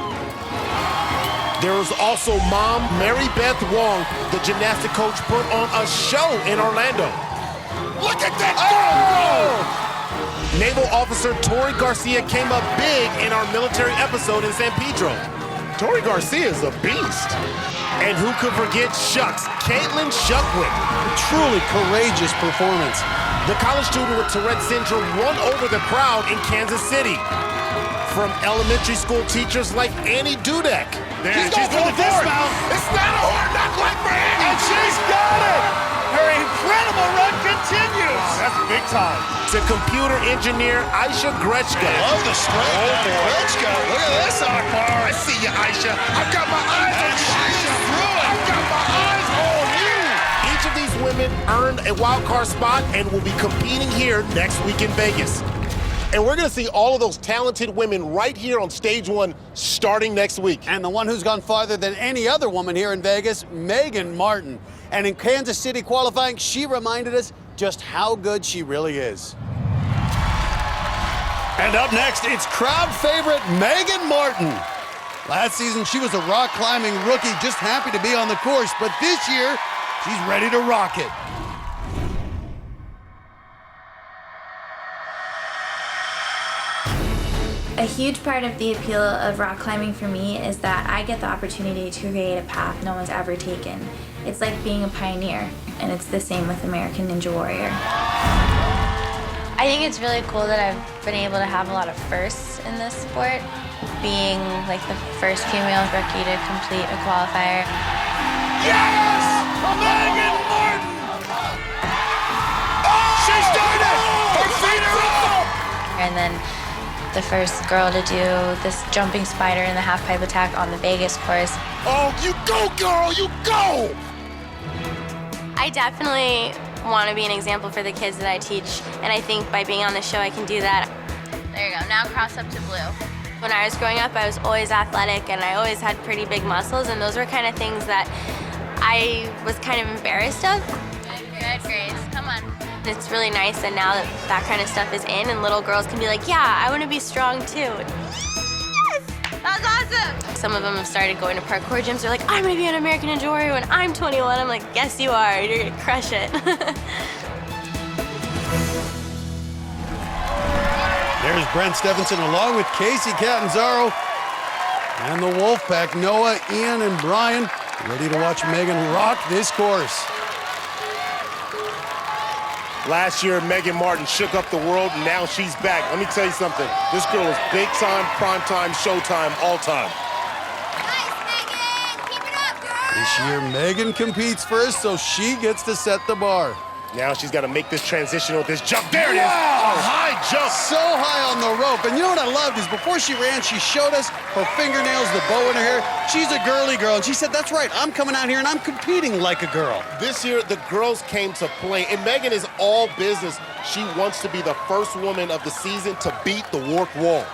There was also mom Mary Beth Wong, the gymnastic coach, put on a show in Orlando. Look at that! Oh! Naval Officer Tori Garcia came up big in our military episode in San Pedro. Tori Garcia is a beast. And who could forget Shucks, Caitlin Shuckwick. A truly courageous performance. The college student with Tourette syndrome won over the crowd in Kansas City. From elementary school teachers like Annie Dudek. She's going for the dismount. It's not a hard knock like for Annie. And she's got it. Her incredible run continues. That's big time. To computer engineer Aisha Gretschka. Love the strength of Gretschka. Look at this, Akbar. I see you, Aisha. I've got my eyes on you, Aisha. I've got my eyes on you. Each of these women earned a wild card spot and will be competing here next week in Vegas. And we're going to see all of those talented women right here on stage 1 starting next week. And the one who's gone farther than any other woman here in Vegas, Megan Martin. And in Kansas City qualifying, she reminded us just how good she really is. And up next, it's crowd favorite Megan Martin. Last season, she was a rock climbing rookie, just happy to be on the course. But this year, she's ready to rock it. A huge part of the appeal of rock climbing for me is that I get the opportunity to create a path no one's ever taken. It's like being a pioneer, and it's the same with American Ninja Warrior. I think it's really cool that I've been able to have a lot of firsts in this sport, being like the first female rookie to complete a qualifier. Yes! Megan Martin! Oh! She's doing it! Her feet are up! And then the first girl to do this jumping spider in the half pipe attack on the Vegas course. Oh, you go, girl, you go! I definitely want to be an example for the kids that I teach, and I think by being on the show I can do that. There you go, now cross up to blue. When I was growing up, I was always athletic and I always had pretty big muscles, and those were kind of things that I was kind of embarrassed of. Good, Grace, come on. It's really nice that now that that kind of stuff is in and little girls can be like, yeah, I want to be strong too. Yes! That's awesome! Some of them have started going to parkour gyms. They're like, I'm going to be an American Ninja Warrior when I'm 21. I'm like, yes, you are. You're going to crush it. There's Brent Stephenson along with Casey Catanzaro and the Wolfpack, Noah, Ian, and Brian, ready to watch Megan rock this course. Last year, Megan Martin shook up the world, and now she's back. Let me tell you something. This girl is big time, prime time, showtime, all time. Nice, Megan! Keep it up, girl! This year, Megan competes first, so she gets to set the bar. Now she's got to make this transition with this jump. There it is. A high jump. So high on the rope. And you know what I loved is before she ran, she showed us her fingernails, the bow in her hair. She's a girly girl. And she said, that's right, I'm coming out here and I'm competing like a girl. This year, the girls came to play. And Megan is all business. She wants to be the first woman of the season to beat the warped wall.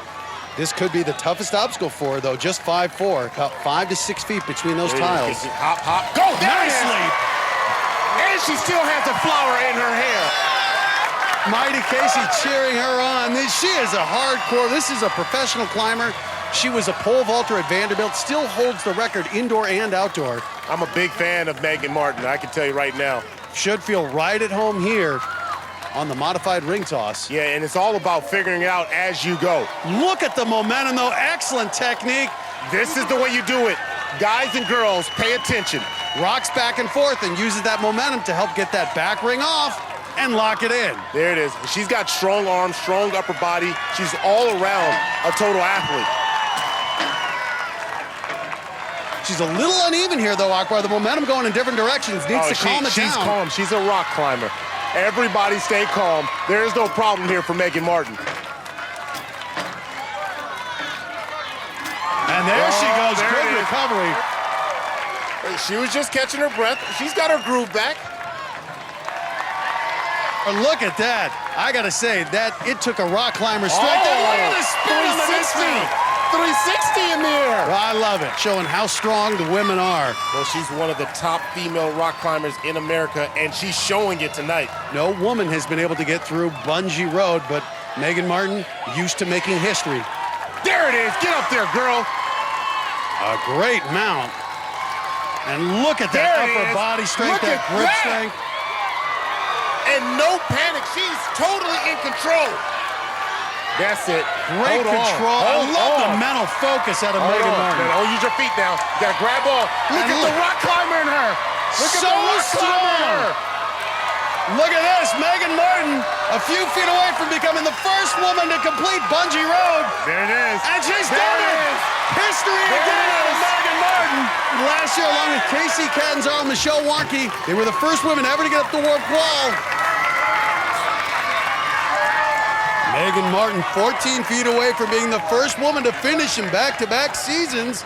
This could be the toughest obstacle for her, though. Just 5'4", about 5 to 6 feet between those tiles. Hop, hop, go! Nicely! And she still has a flower in her hair. Mighty Casey cheering her on. She is a hardcore. This is a professional climber. She was a pole vaulter at Vanderbilt, still holds the record indoor and outdoor. I'm a big fan of Megan Martin, I can tell you right now. Should feel right at home here on the modified ring toss. Yeah, and it's all about figuring it out as you go. Look at the momentum, though. Excellent technique. This is the way you do it. Guys and girls, pay attention. Rocks back and forth and uses that momentum to help get that back ring off and lock it in. There it is. She's got strong arms, strong upper body. She's all around a total athlete. She's a little uneven here, though, Akbar. The momentum going in different directions. Needs to calm it down. She's calm. She's a rock climber. Everybody stay calm. There is no problem here for Megan Martin. And there she goes. Good recovery. She was just catching her breath. She's got her groove back. Look at that. I got to say, that it took a rock climber strength. And look at the spin on the 360 in the air. Well, I love it, showing how strong the women are. Well, she's one of the top female rock climbers in America, and she's showing it tonight. No woman has been able to get through Bungee Road, but Megan Martin used to making history. There it is. Get up there, girl. A great mount. And look at that upper body strength, that grip strength. And no panic. She's totally in control. That's it. Great Hold on. control. I Hold love the on. mental focus out of Hold Megan on. Martin. Man, use your feet now. You gotta grab ball. Look And at the rock climber in her. Look at So the rock climber in her. Look at this, Megan Martin, a few feet away from becoming the first woman to complete Bungee Road. There it is. And she's There done it it. is. History There again it out of is. Megan Martin. Last year, along with Casey Catanzaro and Michelle Warnke, they were the first women ever to get up the warp wall. Megan Martin, 14 feet away from being the first woman to finish in back-to-back seasons.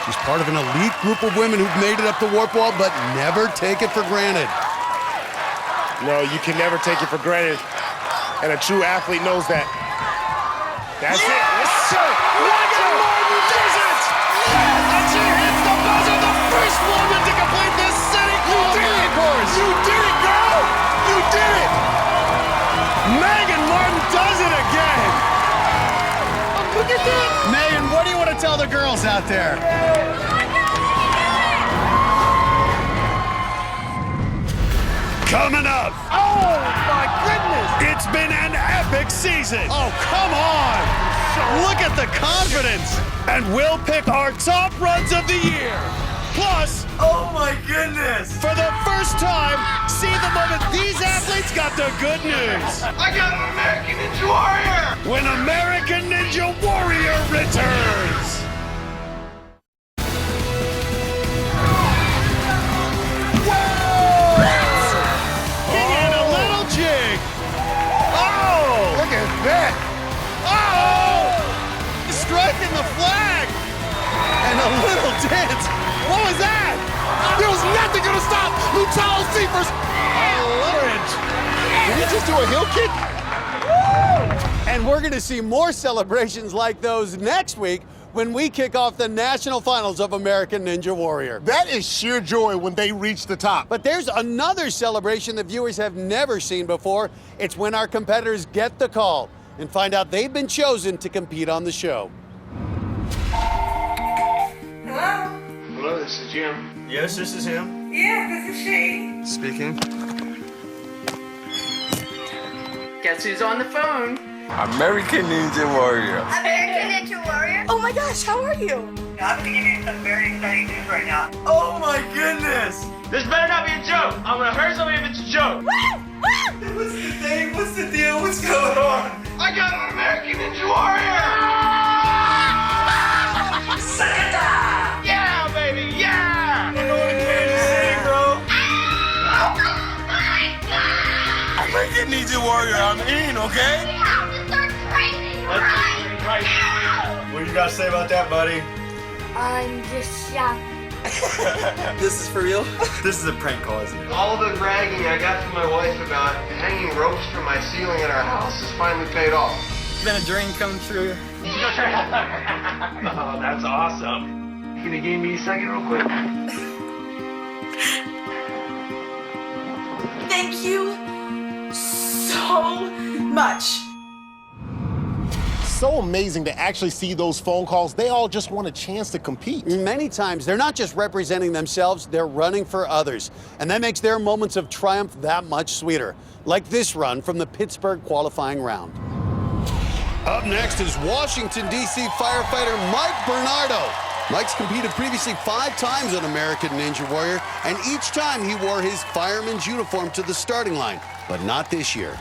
She's part of an elite group of women who've made it up the warp wall, but never take it for granted. No, you can never take it for granted. And a true athlete knows that. That's it. Yes, sir. Megan Martin does it! And she hits the buzzer, the first woman to complete this city qualifying course. You did it, girl. You did it. Megan Martin does it again. Look at that. Megan, what do you want to tell the girls out there? Coming up. Oh, my goodness. It's been an epic season. Oh, come on. Look at the confidence. And we'll pick our top runs of the year. Plus, Oh my goodness! for the first time, see the moment these athletes got the good news. I got an American Ninja Warrior! When American Ninja Warrior returns. And a little jig. Oh! Look at that. Oh! Striking the flag. And a little dance. What was that? There was nothing going to stop Lutalo Seifers. Did he just do a heel kick? And we're going to see more celebrations like those next week when we kick off the national finals of American Ninja Warrior. That is sheer joy when they reach the top. But there's another celebration that viewers have never seen before. It's when our competitors get the call and find out they've been chosen to compete on the show. Hello? Hello, this is Jim. Yes, this is him. Yeah, this is she. Speaking. Guess who's on the phone? American Ninja Warrior. American Ninja Warrior? Oh my gosh, how are you? I'm gonna give you some very exciting news right now. Oh my goodness! This better not be a joke. I'm gonna hurt somebody if it's a joke. What's the thing? What's the deal? What's going on? I got an American Ninja Warrior! Yeah, baby, yeah! We're going to Kansas City, bro. American Ninja Warrior, I'm in, okay? What you got to say about that, buddy? I'm just shocked. This is for real? This is a prank call, isn't it? All the bragging I got from my wife about hanging ropes from my ceiling in our house has finally paid off. It's been a dream come true. Oh, that's awesome. Can you give me a second real quick? Thank you so much. So amazing to actually see those phone calls. They all just want a chance to compete. Many times, they're not just representing themselves, they're running for others. And that makes their moments of triumph that much sweeter. Like this run from the Pittsburgh qualifying round. Up next is Washington, D.C. firefighter Mike Bernardo. Mike's competed previously 5 times on American Ninja Warrior, and each time he wore his fireman's uniform to the starting line, but not this year.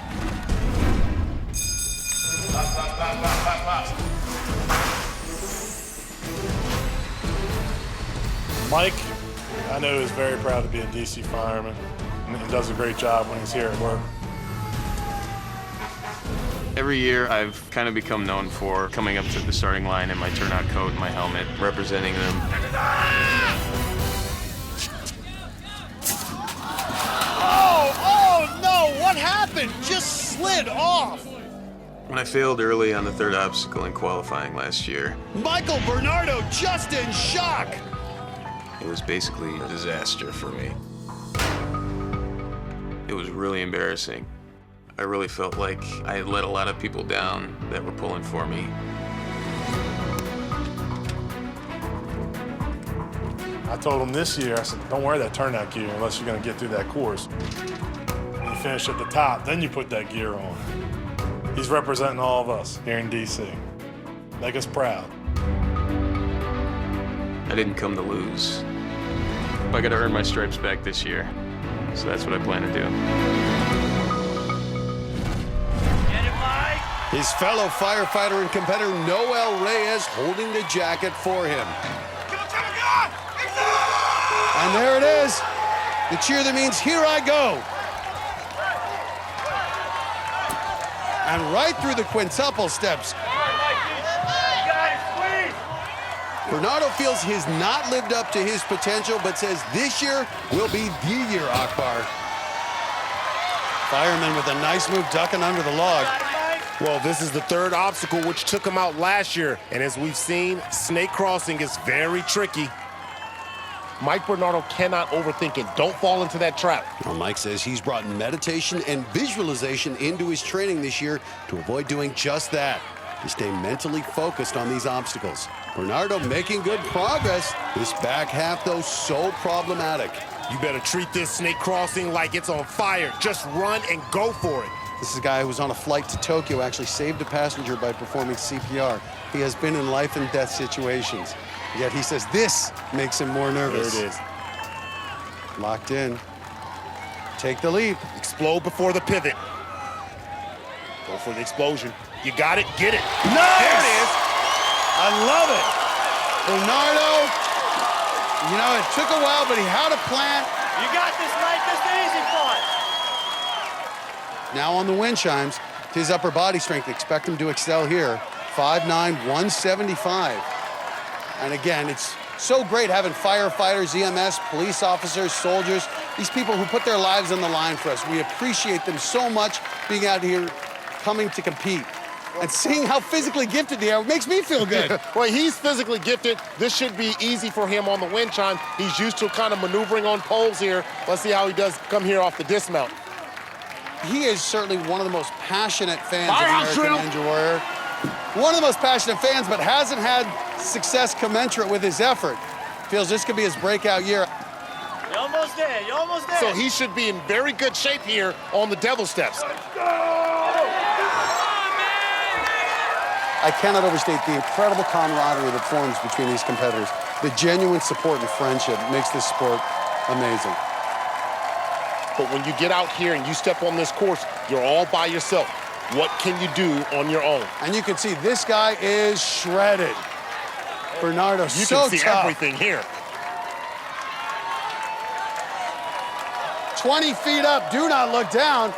Mike, I know is very proud to be a DC fireman, and he does a great job when he's here at work. Every year, I've kind of become known for coming up to the starting line in my turnout coat and my helmet, representing them. Oh, no, what happened? Just slid off. When I failed early on the third obstacle in qualifying last year, Michael Bernardo just in shock. it was basically a disaster for me. It was really embarrassing. I really felt like I had let a lot of people down that were pulling for me. I told him this year, I said, don't wear that turnout gear unless you're going to get through that course. And he finish at the top, then you put that gear on. He's representing all of us here in DC. Make us proud. I didn't come to lose. I got to earn my stripes back this year, so that's what I plan to do. His fellow firefighter and competitor Noel Reyes holding the jacket for him. And there it is. The cheer that means, here I go. And right through the quintuple steps. Bernardo feels he's not lived up to his potential, but says this year will be the year, Akbar. Fireman with a nice move ducking under the log. Well, this is the third obstacle which took him out last year. And as we've seen, snake crossing is very tricky. Mike Bernardo cannot overthink it. Don't fall into that trap. Well, Mike says he's brought meditation and visualization into his training this year to avoid doing just that, to stay mentally focused on these obstacles. Bernardo making good progress. This back half, though, so problematic. You better treat this snake crossing like it's on fire. Just run and go for it. This is a guy who was on a flight to Tokyo, actually saved a passenger by performing CPR. He has been in life and death situations. Yet he says this makes him more nervous. There it is. Locked in. Take the leap. Explode before the pivot. Go for the explosion. You got it, get it. Nice! There it is. I love it. Bernardo, you know, it took a while, but he had a plan. You got this, Mike. This is the easy part. Now on the wind chimes, to his upper body strength, expect him to excel here. 5'9", 175. And again, it's so great having firefighters, EMS, police officers, soldiers, these people who put their lives on the line for us. We appreciate them so much being out here, coming to compete. And seeing how physically gifted they are makes me feel good. Well, he's physically gifted. This should be easy for him on the wind chime. He's used to kind of maneuvering on poles here. Let's see how he does come here off the dismount. He is certainly one of the most passionate fans of American Ninja Warrior. One of the most passionate fans, but hasn't had success commensurate with his effort. Feels this could be his breakout year. You're almost there. You're almost there. So he should be in very good shape here on the Devil Steps. I cannot overstate the incredible camaraderie that forms between these competitors. The genuine support and friendship makes this sport amazing. But when you get out here and you step on this course, you're all by yourself. What can you do on your own? And you can see this guy is shredded. Bernardo, you so can see tough. everything here. 20 feet up, do not look down.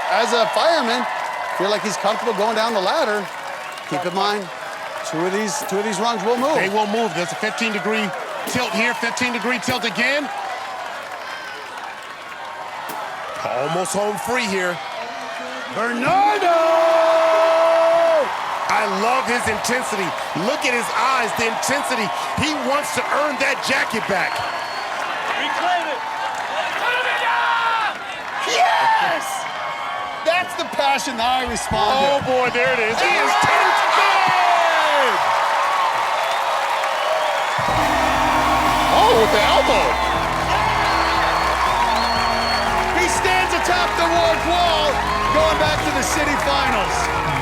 As a fireman, feel like he's comfortable going down the ladder. Keep in mind, two of these rungs will move. They will move. There's a 15-degree tilt here, 15-degree tilt again. Almost home free here. Bernardo! I love his intensity. Look at his eyes, the intensity. He wants to earn that jacket back. Reclaim it. Yes! That's the passion that I respond to. Oh, boy, there it is. He is turned good! Oh, with the elbow. He stands atop the warped wall, going back to the city finals.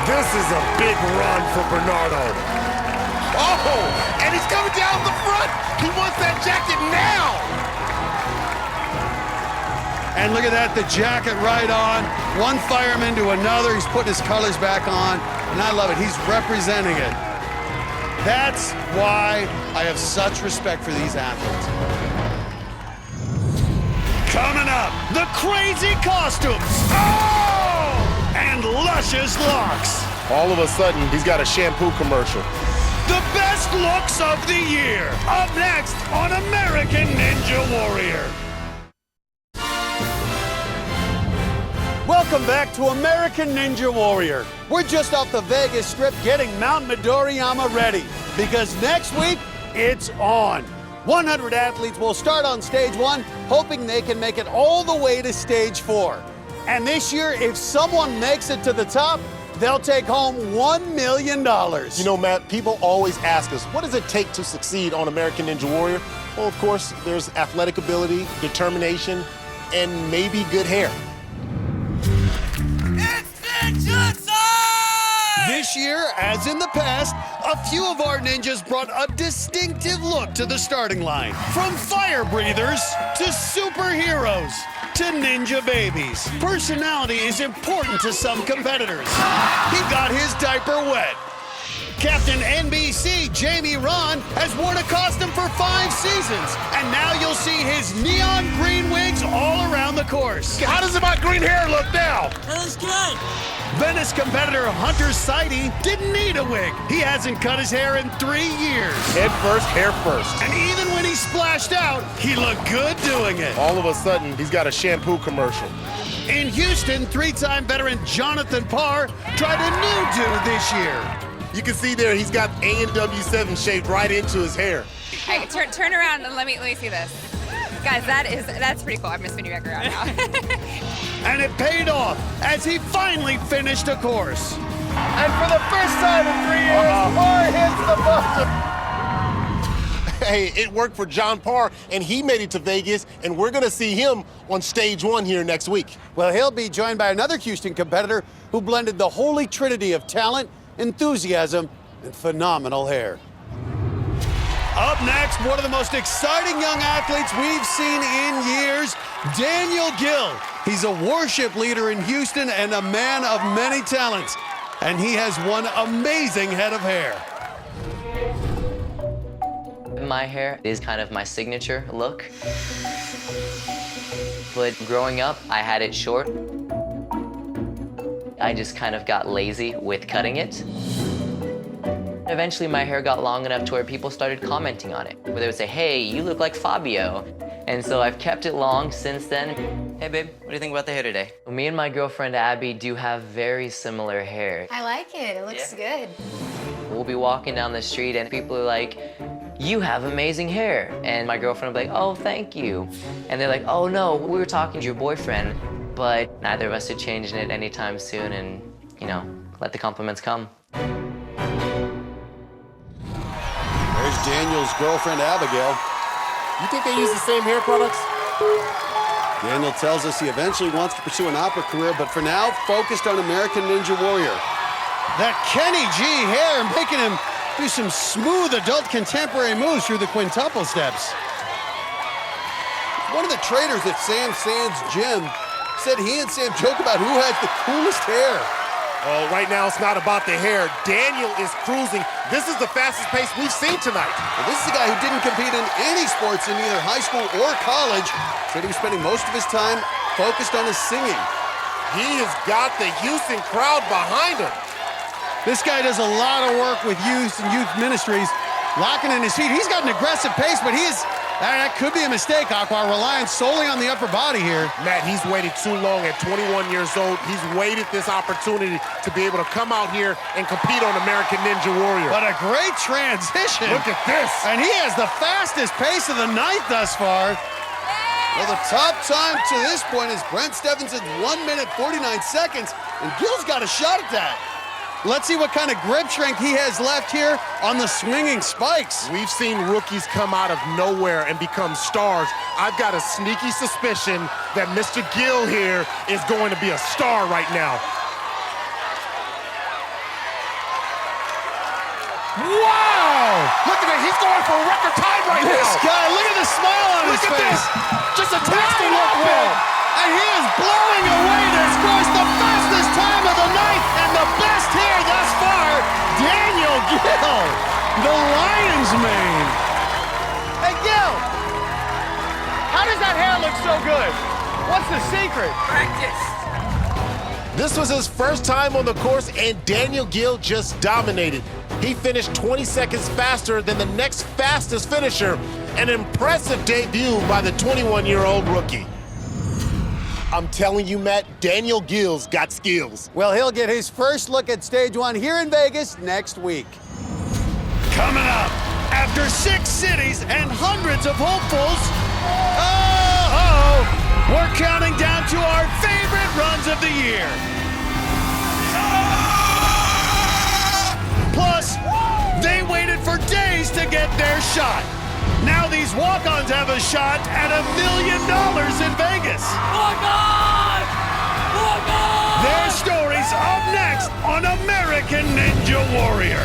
This is a big run for Bernardo. Oh, and he's coming down the front. He wants that jacket now. And look at that, the jacket right on. One fireman to another. He's putting his colors back on, and I love it. He's representing it. That's why I have such respect for these athletes. Coming up, the crazy costumes. Oh! And luscious locks. All of a sudden, he's got a shampoo commercial. The best looks of the year. Up next on American Ninja Warrior. Welcome back to American Ninja Warrior. We're just off the Vegas Strip getting Mount Midoriyama ready because next week, it's on. 100 athletes will start on stage 1, hoping they can make it all the way to stage 4. And this year, if someone makes it to the top, they'll take home $1 million. You know, Matt, people always ask us, what does it take to succeed on American Ninja Warrior? Well, of course, there's athletic ability, determination, and maybe good hair. This year, as in the past, a few of our ninjas brought a distinctive look to the starting line. From fire breathers to superheroes to ninja babies. Personality is important to some competitors. He got his diaper wet. Captain NBC Jamie Ron has worn a costume for 5 seasons, and now you'll see his neon green wigs all around the course. How does my green hair look now? That looks good. Venice competitor Hunter Sidey didn't need a wig. He hasn't cut his hair in 3 years. Head first, hair first. And even when he splashed out, he looked good doing it. All of a sudden, he's got a shampoo commercial. In Houston, 3-time veteran Jonathan Parr tried a new do this year. You can see there he's got A&W7 shaped right into his hair. All right, turn around and let me see this. Guys, that's pretty cool. I'm gonna spin you back around now. And it paid off as he finally finished a course. And for the first time in 3 years, Parr hits the buzzer. Hey, it worked for John Parr, and he made it to Vegas, and we're gonna see him on stage 1 here next week. Well, he'll be joined by another Houston competitor who blended the holy trinity of talent, enthusiasm, and phenomenal hair. Up next, one of the most exciting young athletes we've seen in years, Daniel Gill. He's a worship leader in Houston and a man of many talents. And he has one amazing head of hair. My hair is kind of my signature look. But growing up, I had it short. I just kind of got lazy with cutting it. Eventually, my hair got long enough to where people started commenting on it, where they would say, "Hey, you look like Fabio." And so I've kept it long since then. Hey, babe, what do you think about the hair today? Me and my girlfriend, Abby, do have very similar hair. I like it. It looks good. We'll be walking down the street and people are like, "You have amazing hair." And my girlfriend will be like, "Oh, thank you." And they're like, "Oh, no, we were talking to your boyfriend." But neither of us are changing it anytime soon and, you know, let the compliments come. There's Daniel's girlfriend, Abigail. You think they use the same hair products? Daniel tells us he eventually wants to pursue an opera career, but for now, focused on American Ninja Warrior. That Kenny G hair making him do some smooth adult contemporary moves through the quintuple steps. One of the traders at Sam Sand's gym said he and Sam joke about who has the coolest hair. Oh, right now it's not about the hair. Daniel is cruising. This is the fastest pace we've seen tonight. Well, this is a guy who didn't compete in any sports in either high school or college. Said he was spending most of his time focused on his singing. He has got the Houston crowd behind him. This guy does a lot of work with youth and youth ministries, locking in his feet. He's got an aggressive pace, but that could be a mistake, Aqua, relying solely on the upper body here. Matt, he's waited too long at 21 years old. He's waited this opportunity to be able to come out here and compete on American Ninja Warrior. But a great transition. Look at this. And he has the fastest pace of the night thus far. Well, the top time to this point is Brent Stevenson's 1 minute 49 seconds, and Gill's got a shot at that. Let's see what kind of grip strength he has left here on the swinging spikes. We've seen rookies come out of nowhere and become stars. I've got a sneaky suspicion that Mr. Gill here is going to be a star right now. Wow! Look at it, he's going for a record time right now. This guy, look at the smile on his face. Look at this, just a tasty look well. And he is blowing away this course, the fastest time of the night, and the best here thus far, Daniel Gill, the Lion's Mane. Hey, Gill, how does that hair look so good? What's the secret? Practice. This was his first time on the course, and Daniel Gill just dominated. He finished 20 seconds faster than the next fastest finisher, an impressive debut by the 21-year-old rookie. I'm telling you, Matt, Daniel Gill's got skills. Well, he'll get his first look at stage 1 here in Vegas next week. Coming up, after 6 cities and hundreds of hopefuls, we're counting down to our favorite runs of the year. Plus, they waited for days to get their shot. Now these these walk-ons have a shot at $1 million in Vegas. Walk-on! Walk-on! Their stories up next on American Ninja Warrior.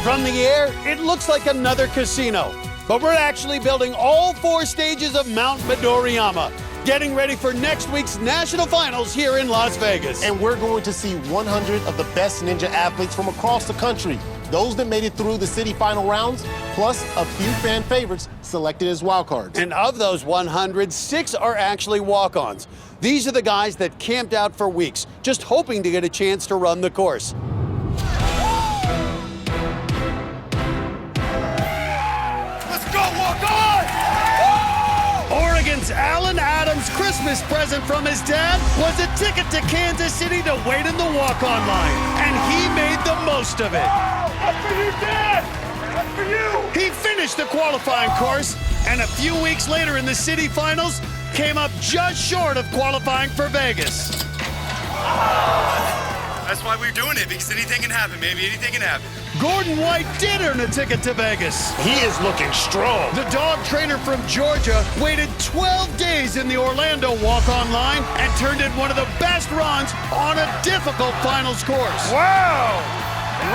From the air, it looks like another casino, but we're actually building all 4 stages of Mount Midoriyama, getting ready for next week's national finals here in Las Vegas. And we're going to see 100 of the best ninja athletes from across the country. Those that made it through the city final rounds, plus a few fan favorites selected as wildcards. And of those 100, 6 are actually walk-ons. These are the guys that camped out for weeks, just hoping to get a chance to run the course. Let's go, walk-on! Oregon's Alan Adams' Christmas present from his dad was a ticket to Kansas City to wait in the walk-on line, and he made the most of it. That's for you, Dad! That's for you! He finished the qualifying course, and a few weeks later in the city finals, came up just short of qualifying for Vegas. That's why we're doing it, because anything can happen, baby. Anything can happen. Gordon White did earn a ticket to Vegas. He is looking strong. The dog trainer from Georgia waited 12 days in the Orlando walk-on line and turned in one of the best runs on a difficult finals course. Wow!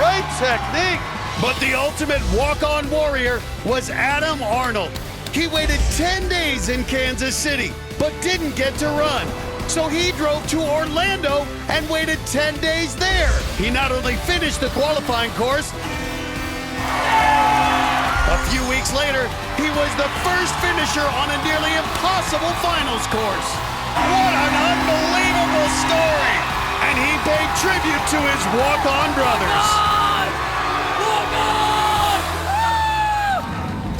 Great technique. But the ultimate walk-on warrior was Adam Arnold. He waited 10 days in Kansas City, but didn't get to run. So he drove to Orlando and waited 10 days there. He not only finished the qualifying course, a few weeks later, he was the first finisher on a nearly impossible finals course. What an unbelievable story! And he paid tribute to his walk-on brothers.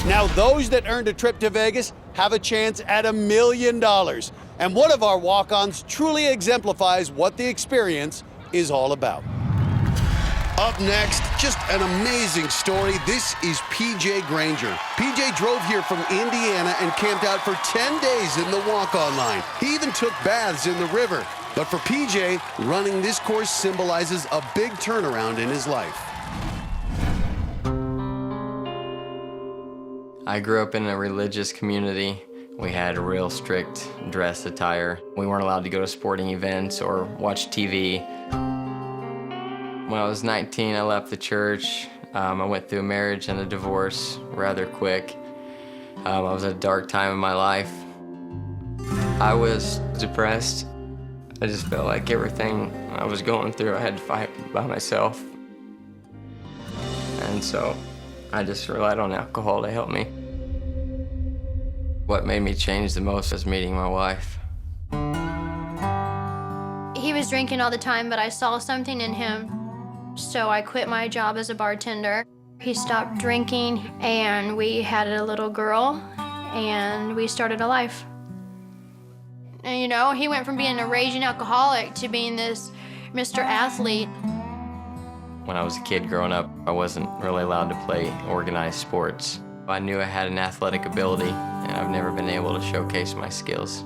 Now those that earned a trip to Vegas have a chance at $1 million. And one of our walk-ons truly exemplifies what the experience is all about. Up next, just an amazing story. This is PJ Granger. PJ drove here from Indiana and camped out for 10 days in the walk-on line. He even took baths in the river. But for PJ, running this course symbolizes a big turnaround in his life. I grew up in a religious community. We had real strict dress attire. We weren't allowed to go to sporting events or watch TV. When I was 19, I left the church. I went through a marriage and a divorce rather quick. I was at a dark time in my life. I was depressed. I just felt like everything I was going through, I had to fight by myself. And so I just relied on alcohol to help me. What made me change the most was meeting my wife. He was drinking all the time, but I saw something in him. So I quit my job as a bartender. He stopped drinking, and we had a little girl, and we started a life. And, you know, he went from being a raging alcoholic to being this Mr. Athlete. When I was a kid growing up, I wasn't really allowed to play organized sports. I knew I had an athletic ability, and I've never been able to showcase my skills.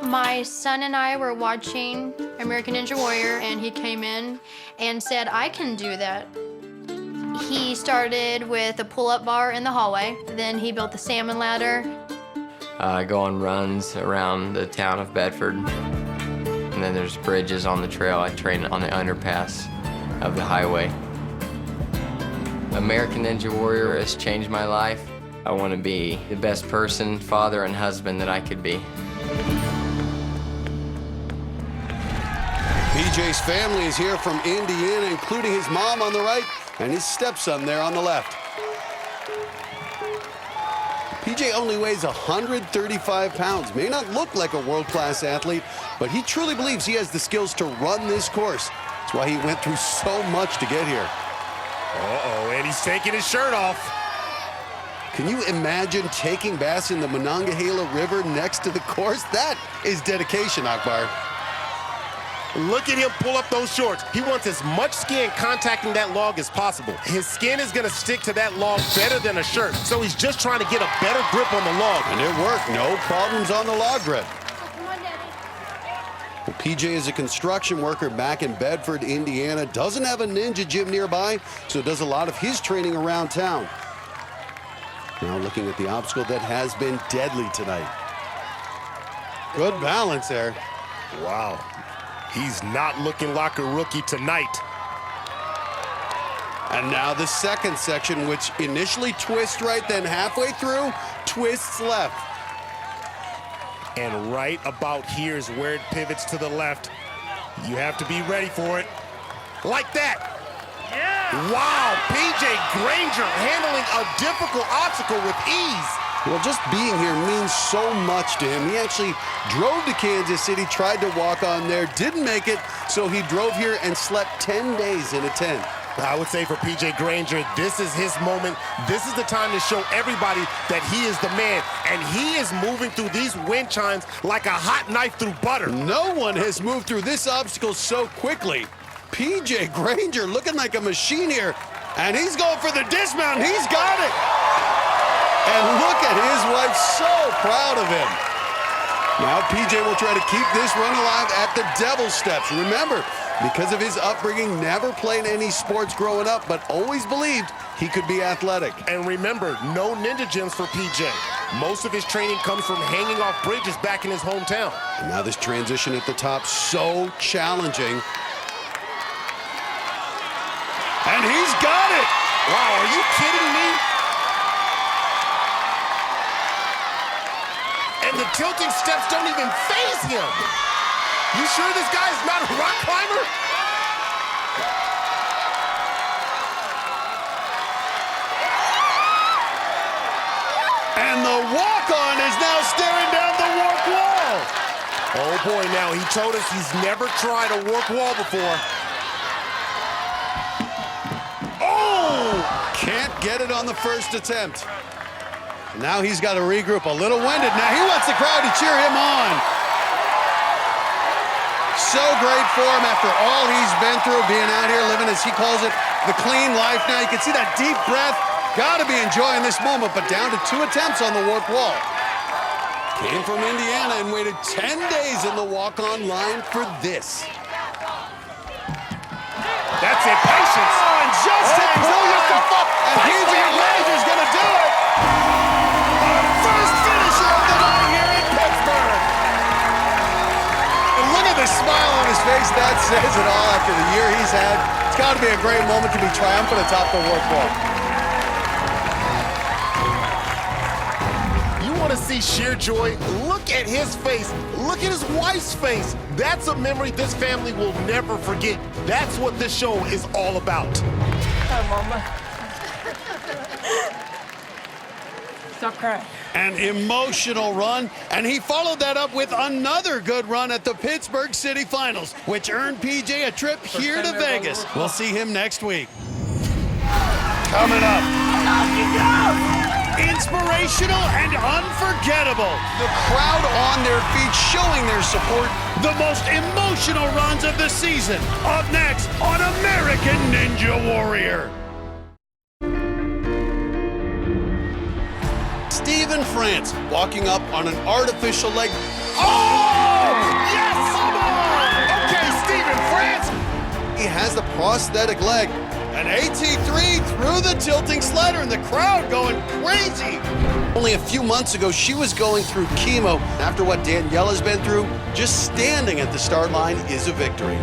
My son and I were watching American Ninja Warrior, and he came in and said, I can do that. He started with a pull-up bar in the hallway. Then he built the salmon ladder. I go on runs around the town of Bedford. And then there's bridges on the trail. I train on the underpass of the highway. American Ninja Warrior has changed my life. I want to be the best person, father, and husband that I could be. PJ's family is here from Indiana, including his mom on the right and his stepson there on the left. PJ only weighs 135 pounds. May not look like a world-class athlete, but he truly believes he has the skills to run this course. That's why he went through so much to get here. Uh-oh, and he's taking his shirt off. Can you imagine taking baths in the Monongahela River next to the course? That is dedication, Akbar. Look at him pull up those shorts. He wants as much skin contacting that log as possible. His skin is gonna stick to that log better than a shirt, so he's just trying to get a better grip on the log. And it worked, no problems on the log grip. Well, PJ is a construction worker back in Bedford, Indiana. Doesn't have a ninja gym nearby, so does a lot of his training around town. Now looking at the obstacle that has been deadly tonight. Good balance there. Wow. He's not looking like a rookie tonight. And now the second section, which initially twists right, then halfway through, twists left. And right about here is where it pivots to the left. You have to be ready for it. Like that. Yeah. Wow, PJ Granger handling a difficult obstacle with ease. Well, just being here means so much to him. He actually drove to Kansas City, tried to walk on there, didn't make it, so he drove here and slept 10 days in a tent. I would say for PJ Granger, this is his moment. This is the time to show everybody that he is the man. And he is moving through these wind chimes like a hot knife through butter. No one has moved through this obstacle so quickly. PJ Granger looking like a machine here. And he's going for the dismount. He's got it. And look at his wife, so proud of him. Now PJ will try to keep this run alive at the Devil's Steps. Remember, because of his upbringing, never played any sports growing up, but always believed he could be athletic. And remember, no ninja gyms for PJ. Most of his training comes from hanging off bridges back in his hometown. And now this transition at the top, so challenging. And he's got it! Wow, are you kidding me? And the tilting steps don't even faze him. You sure this guy's not a rock climber? And the walk-on is now staring down the warp wall. Oh boy, now he told us he's never tried a warp wall before. Oh! Can't get it on the first attempt. Now he's got to regroup, a little winded. Now he wants the crowd to cheer him on. So great for him after all he's been through, being out here living, as he calls it, the clean life. Now you can see that deep breath. Got to be enjoying this moment, but down to 2 attempts on the warp wall. Came from Indiana and waited 10 days in the walk-on line for this. That's it, patience. Oh, and just hangs on. And PJ Granger's going to do it. Our first finisher of the night here in Pittsburgh. And look at the smile on his face. That says it all after the year he's had. It's got to be a great moment to be triumphant atop the warp wall. To see sheer joy, look at his face, look at his wife's face. That's a memory this family will never forget. That's what this show is all about. Hi, Mama. Stop crying. An emotional run, and he followed that up with another good run at the Pittsburgh City Finals, which earned PJ a trip here to Vegas. We'll see him next week. Coming up. Inspirational and unforgettable. The crowd on their feet showing their support. The most emotional runs of the season. Up next on American Ninja Warrior. Stephen France walking up on an artificial leg. Oh! Yes! Come on! Okay, Stephen France! He has the prosthetic leg. An AT3 through the tilting slider, and the crowd going crazy. Only a few months ago, she was going through chemo. After what Daniela's been through, just standing at the start line is a victory.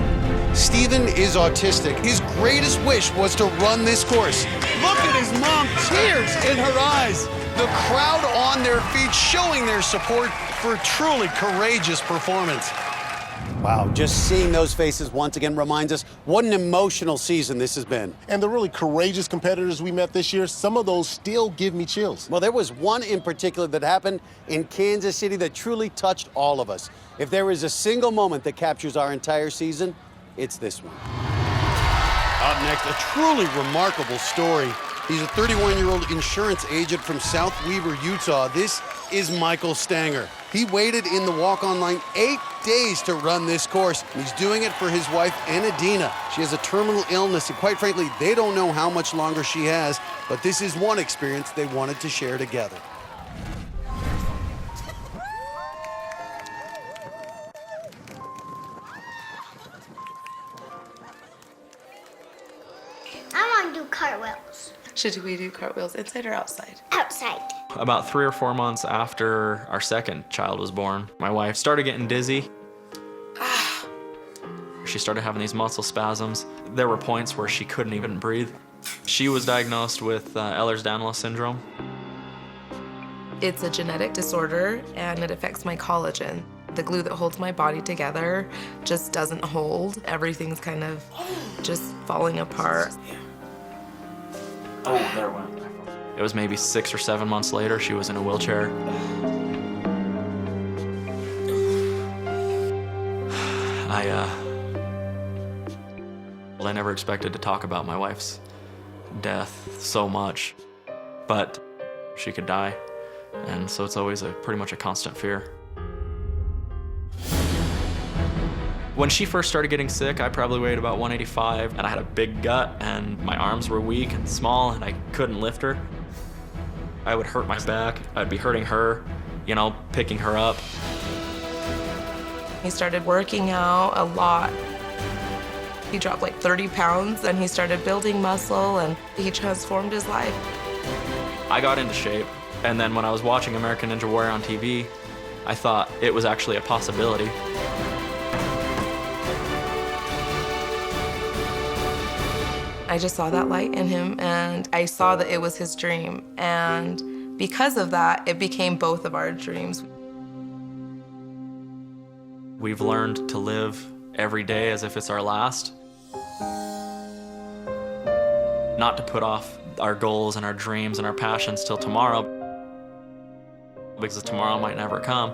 Stephen is autistic. His greatest wish was to run this course. Look at his mom, tears in her eyes. The crowd on their feet showing their support for a truly courageous performance. Wow, just seeing those faces once again reminds us what an emotional season this has been. And the really courageous competitors we met this year, some of those still give me chills. Well, there was one in particular that happened in Kansas City that truly touched all of us. If there is a single moment that captures our entire season, it's this one. Up next, a truly remarkable story. He's a 31-year-old insurance agent from South Weaver, Utah. This is Michael Stanger. He waited in the walk-on line 8 days to run this course. And he's doing it for his wife, Enadina. She has a terminal illness, and quite frankly, they don't know how much longer she has, but this is one experience they wanted to share together. I want to do cartwheels. Should we do cartwheels inside or outside? Outside. About 3 or 4 months after our second child was born, my wife started getting dizzy. She started having these muscle spasms. There were points where she couldn't even breathe. She was diagnosed with Ehlers-Danlos syndrome. It's a genetic disorder and it affects my collagen. The glue that holds my body together just doesn't hold. Everything's kind of just falling apart. Oh, there it went. It was maybe 6 or 7 months later, she was in a wheelchair. I never expected to talk about my wife's death so much, but she could die, and so it's always pretty much a constant fear. When she first started getting sick, I probably weighed about 185, and I had a big gut, and my arms were weak and small, and I couldn't lift her. I would hurt my back, I'd be hurting her, you know, picking her up. He started working out a lot. He dropped like 30 pounds, and he started building muscle, and he transformed his life. I got into shape, and then when I was watching American Ninja Warrior on TV, I thought it was actually a possibility. I just saw that light in him, and I saw that it was his dream. And because of that, it became both of our dreams. We've learned to live every day as if it's our last. Not to put off our goals and our dreams and our passions till tomorrow, because tomorrow might never come.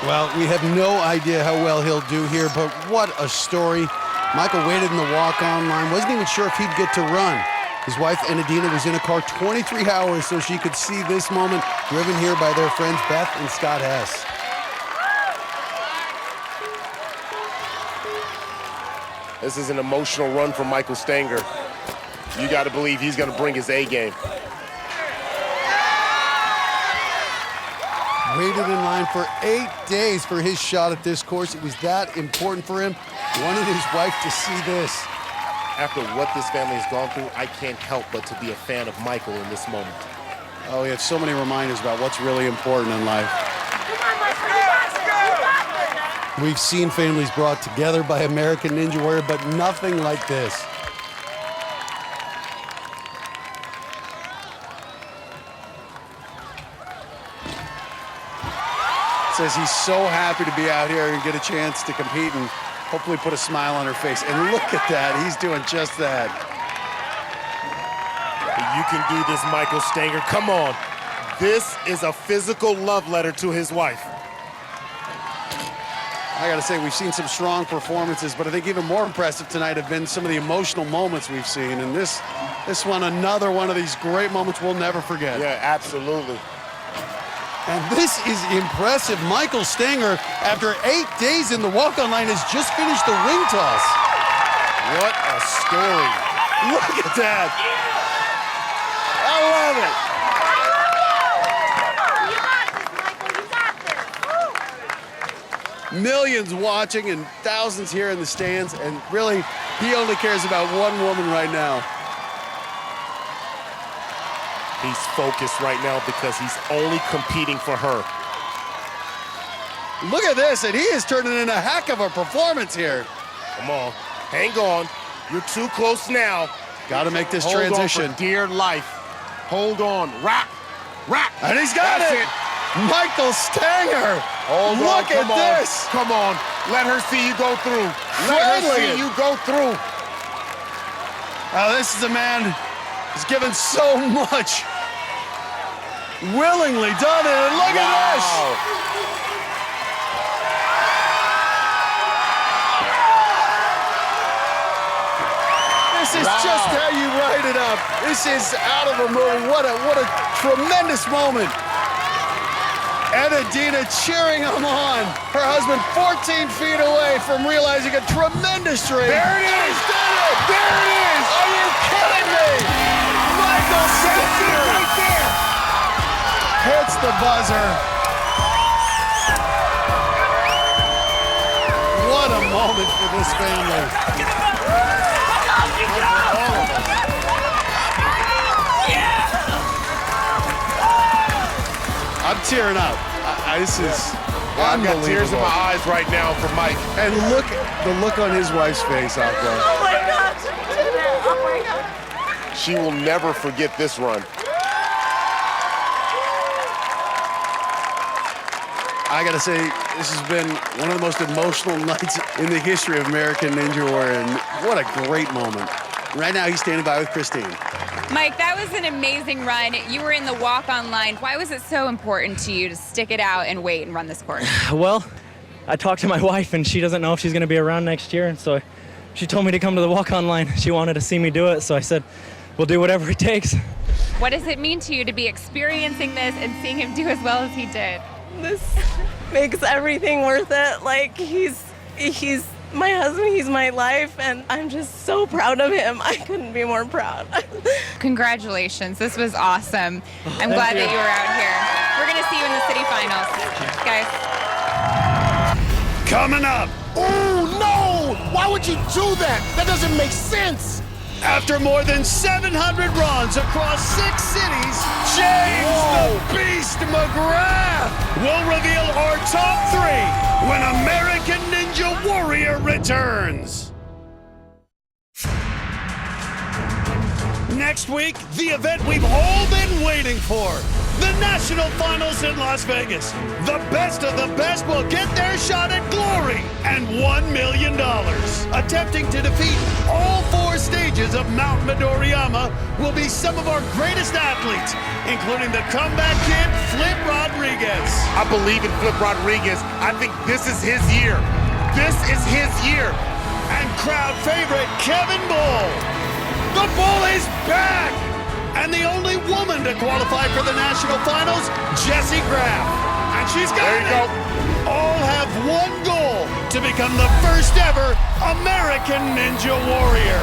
Well, we have no idea how well he'll do here, but what a story. Michael waited in the walk-on line, wasn't even sure if he'd get to run. His wife, Enadina, was in a car 23 hours so she could see this moment, driven here by their friends Beth and Scott Hess. This is an emotional run for Michael Stenger. You got to believe he's going to bring his A game. Waited in line for 8 days for his shot at this course. It was that important for him. Wanted his wife to see this. After what this family has gone through, I can't help but to be a fan of Michael in this moment. Oh, he had so many reminders about what's really important in life. We've seen families brought together by American Ninja Warrior, but nothing like this. Says he's so happy to be out here and get a chance to compete and hopefully put a smile on her face. And look at that, he's doing just that. You can do this, Michael Stenger. Come on. This is a physical love letter to his wife. I gotta say, we've seen some strong performances, but I think even more impressive tonight have been some of the emotional moments we've seen. And this one, another one of these great moments we'll never forget. Yeah, absolutely. And this is impressive. Michael Stenger, after 8 days in the walk-on line, has just finished the ring toss. What a story. Look at that. I love it. Millions watching and thousands here in the stands, and really, he only cares about one woman right now. He's focused right now because he's only competing for her. Look at this, and he is turning in a heck of a performance here. Come on, hang on. You're too close now. Got to make this Hold transition. on for dear life. Hold on, rock. And he's got it. Michael Stenger. Look at this. Come on, let her see you go through. Let her see you go through. This is a man who's given so much. Willingly done it, and look at this. This is just how you write it up. This is out of a movie. What a tremendous moment. Enadina cheering him on. Her husband 14 feet away from realizing a tremendous dream. There it is. He's done it. There it is. Are you kidding me? Michael Stenger right there. Hits the buzzer. moment for this family. I'm tearing up. This is I've got unbelievable. tears in my eyes right now for Mike. And look, the look on his wife's face, Aqua. Oh my gosh, you did it. Oh my God. She will never forget this run. I gotta say, this has been one of the most emotional nights in the history of American Ninja Warrior, and what a great moment. Right now, he's standing by with Christine. Mike, that was an amazing run. You were in the walk-on line. Why was it so important to you to stick it out and wait and run this course? Well, I talked to my wife, and she doesn't know if she's going to be around next year, and so she told me to come to the walk-on line. She wanted to see me do it, so I said, we'll do whatever it takes. What does it mean to you to be experiencing this and seeing him do as well as he did? This makes everything worth it. Like, he's my husband, he's my life, and I'm just so proud of him. I couldn't be more proud. Congratulations, this was awesome. I'm glad that you were out here. We're gonna see you in the city finals, guys. Coming up. Oh, no! Why would you do that? That doesn't make sense. After more than 700 runs across 6 cities, James the Beast McGrath will reveal our top 3 when American Ninja Warrior returns. Next week, the event we've all been waiting for. The National Finals in Las Vegas. The best of the best will get their shot at glory and $1 million. Attempting to defeat all 4 stages of Mount Midoriyama will be some of our greatest athletes, including the comeback kid, Flip Rodriguez. I believe in Flip Rodriguez. I think this is his year. This is his year. And crowd favorite, Kevin Bull. The Bull is back! And the only woman to qualify for the national finals, Jessie Graff. And she's got it. There you go. All have one goal, to become the first ever American Ninja Warrior.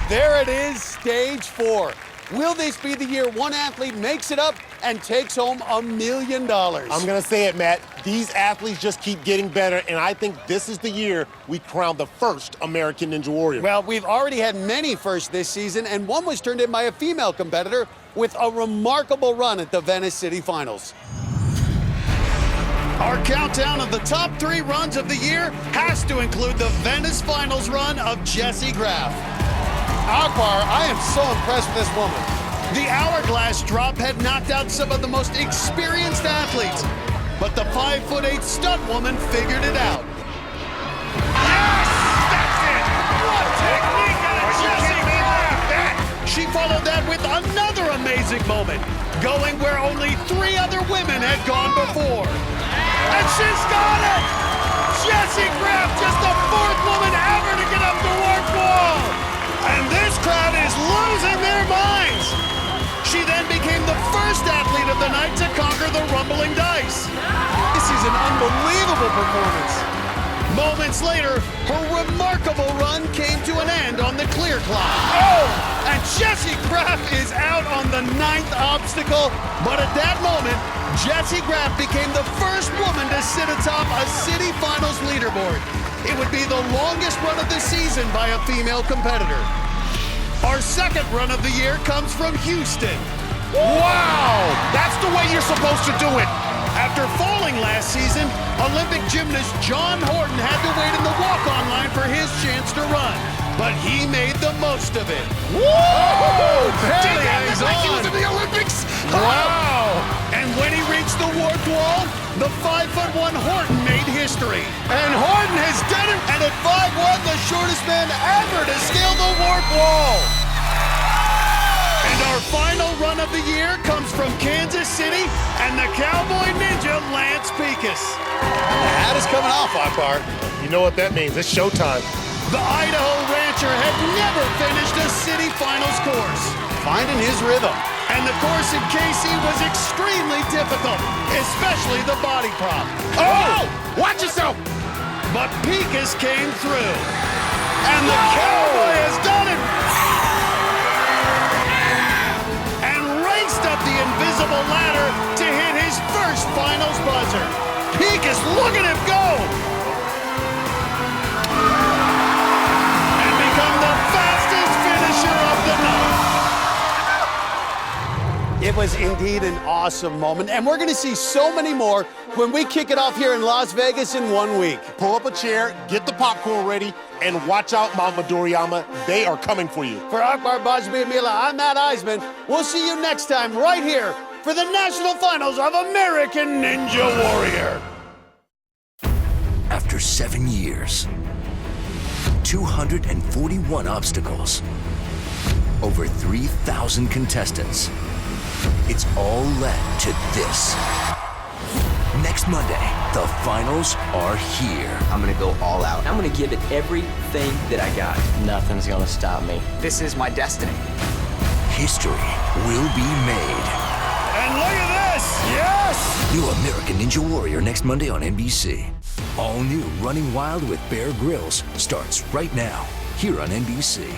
There it is, stage 4. Will this be the year one athlete makes it up and takes home $1 million? I'm gonna say it, Matt. These athletes just keep getting better, and I think this is the year we crown the first American Ninja Warrior. Well, we've already had many firsts this season, and one was turned in by a female competitor with a remarkable run at the Venice City Finals. Our countdown of the top 3 runs of the year has to include the Venice Finals run of Jessie Graff. Akbar, I am so impressed with this woman. The hourglass drop had knocked out some of the most experienced athletes, but the 5'8" stunt woman figured it out. Yes! That's it! What technique out of Jessie Graff! She followed that with another amazing moment, going where only 3 other women had gone before. And she's got it! Jessie Graff, just the 4th woman ever to get up the warp wall! And this crowd is losing their minds. She then became the first athlete of the night to conquer the rumbling dice. This is an unbelievable performance. Moments later, her remarkable run came to an end on the clear climb. Oh! And Jessie Graff is out on the 9th obstacle, but at that moment, Jessie Graff became the first woman to sit atop a city finals leaderboard. It would be the longest run of the season by a female competitor. Our second run of the year comes from Houston. Wow! That's the way you're supposed to do it. After falling last season, Olympic gymnast John Horton had to wait in the walk-on line for his chance to run, but he made the most of it. Whoa! Barely Did that hangs look like he on. was in the Olympics? Wow! And when he reached the warped wall, the 5'1" Horton made history. And Horton has done it, and at 5'1", the shortest man ever to scale the warped wall. And our final run of the year comes from Kansas City and the Cowboy Ninja Lance Pekus. The hat is coming off, Akbar. You know what that means. It's showtime. The Idaho rancher had never finished a city finals course, finding his rhythm. And the course in KC was extremely difficult, especially the body prop. Oh! Watch yourself! But Pekus came through. And the Cowboy has done it! And raced up the invisible ladder to hit his first finals buzzer. Pekus, look at him go! was indeed an awesome moment, and we're going to see so many more when we kick it off here in Las Vegas in 1 week. Pull up a chair, get the popcorn ready, and watch out, Mount Midoriyama. They are coming for you. For Akbar Bajbi Mila, I'm Matt Eisman. We'll see you next time right here for the national finals of American Ninja Warrior. After 7 years, 241 obstacles, over 3,000 contestants, it's all led to this. Next Monday, the finals are here. I'm gonna go all out. I'm gonna give it everything that I got. Nothing's gonna stop me. This is my destiny. History will be made. And look at this! Yes! New American Ninja Warrior next Monday on NBC. All new Running Wild with Bear Grylls starts right now here on NBC.